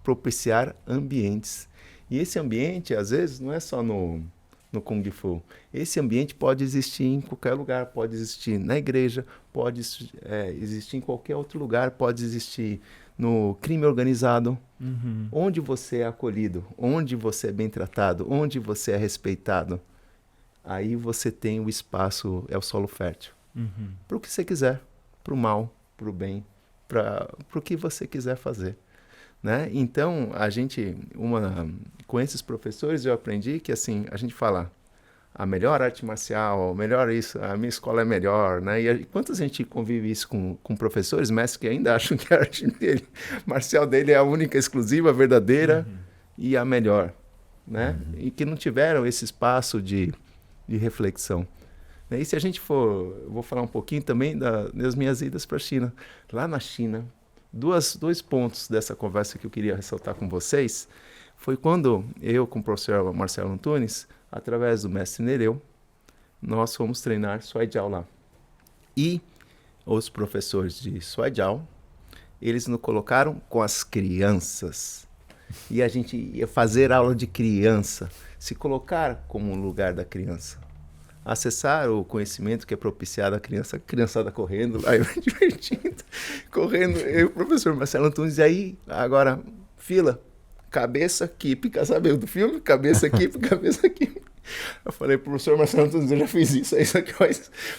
Speaker 4: propiciar ambientes. E esse ambiente, às vezes, não é só no Kung Fu. Esse ambiente pode existir em qualquer lugar, pode existir na igreja, pode existir em qualquer outro lugar, pode existir no crime organizado,
Speaker 3: Uhum.
Speaker 4: onde você é acolhido, onde você é bem tratado, onde você é respeitado, aí você tem o espaço, é o solo fértil.
Speaker 3: Uhum.
Speaker 4: Para o que você quiser, para o mal, para o bem, para o que você quiser fazer. Né? Então, com esses professores eu aprendi que assim, a gente fala a melhor arte marcial, melhor isso, a minha escola é melhor, né? E quantas gente convive isso com professores, mestres que ainda acham que a arte marcial dele é a única, exclusiva, verdadeira e a melhor, né? E que não tiveram esse espaço de reflexão. E se a gente eu vou falar um pouquinho também das minhas idas para a China. Lá na China, dois pontos dessa conversa que eu queria ressaltar com vocês foi quando eu, com o professor Marcelo Antunes, através do mestre Nereu, nós fomos treinar Suai Jiao lá. E os professores de Suai Jiao, eles nos colocaram com as crianças. E a gente ia fazer aula de criança, se colocar como um lugar da criança. Acessar o conhecimento que é propiciado à criança, a criançada correndo lá, eu me divertindo, correndo, eu e o professor Marcelo Antunes, e aí, agora, fila, cabeça, equipe, sabe do filme? Cabeça, equipe, cabeça, equipe. Eu falei pro professor Marcelo Antunes, eu já fiz isso aqui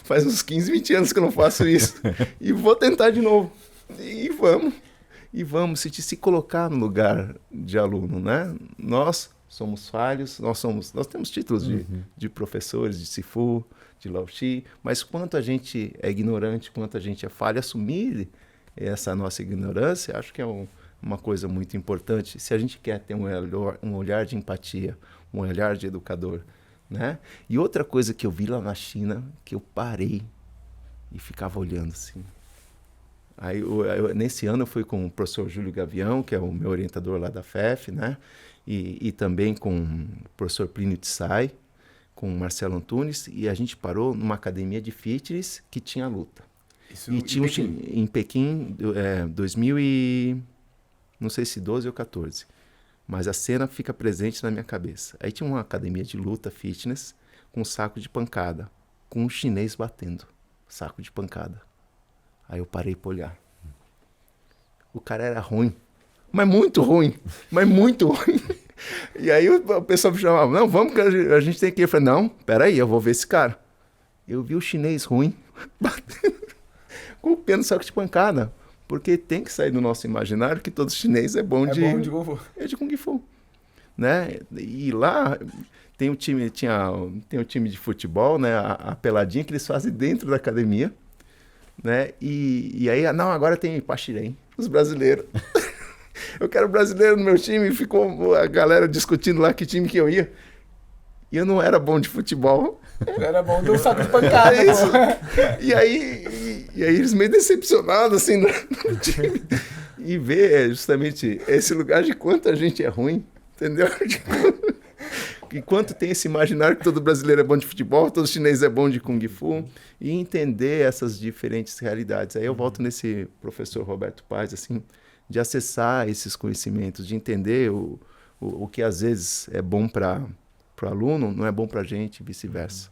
Speaker 4: faz uns 15, 20 anos que eu não faço isso, e vou tentar de novo, e vamos se colocar no lugar de aluno, né? Nós somos falhos, nós temos títulos de professores, de Sifu, de Lao-Chi, mas quanto a gente é ignorante, quanto a gente é falho, assumir essa nossa ignorância, acho que é uma coisa muito importante. Se a gente quer ter um olhar de empatia, um olhar de educador, né? E outra coisa que eu vi lá na China, que eu parei e ficava olhando assim. Aí, nesse ano eu fui com o professor Júlio Gavião, que é o meu orientador lá da FEF, né? E também com o professor Plínio Tsai, com o Marcelo Antunes, e a gente parou numa academia de fitness que tinha luta.
Speaker 2: Isso
Speaker 4: e tinha em Pequim, 2000 e... não sei se 12 ou 14, mas a cena fica presente na minha cabeça. Aí tinha uma academia de luta fitness com um saco de pancada, com um chinês batendo, saco de pancada. Aí eu parei para olhar. O cara era ruim, mas muito ruim. E aí o pessoal me chamava, não, vamos que a gente tem que ir. Eu falei, não, peraí, eu vou ver esse cara. Eu vi o chinês ruim, batendo, com o pé no saco de pancada. Porque tem que sair do nosso imaginário que todo chinês é bom de
Speaker 2: Kung Fu.
Speaker 4: É de Kung Fu. Né? E lá tem um time de futebol, né? A peladinha que eles fazem dentro da academia. Né? E aí, não, agora tem Pachirém, os brasileiros. Eu quero brasileiro no meu time, e ficou a galera discutindo lá que time que eu ia. E eu não era bom de futebol.
Speaker 2: Era bom de um saco de pancada.
Speaker 4: É isso. E aí eles meio decepcionados, assim, no time. E ver justamente esse lugar de quanta gente é ruim, entendeu? E quanto tem esse imaginário que todo brasileiro é bom de futebol, todo chinês é bom de Kung Fu, e entender essas diferentes realidades. Aí eu volto nesse professor Roberto Paz, assim, de acessar esses conhecimentos, de entender o que às vezes é bom para o aluno, não é bom para a gente, e vice-versa.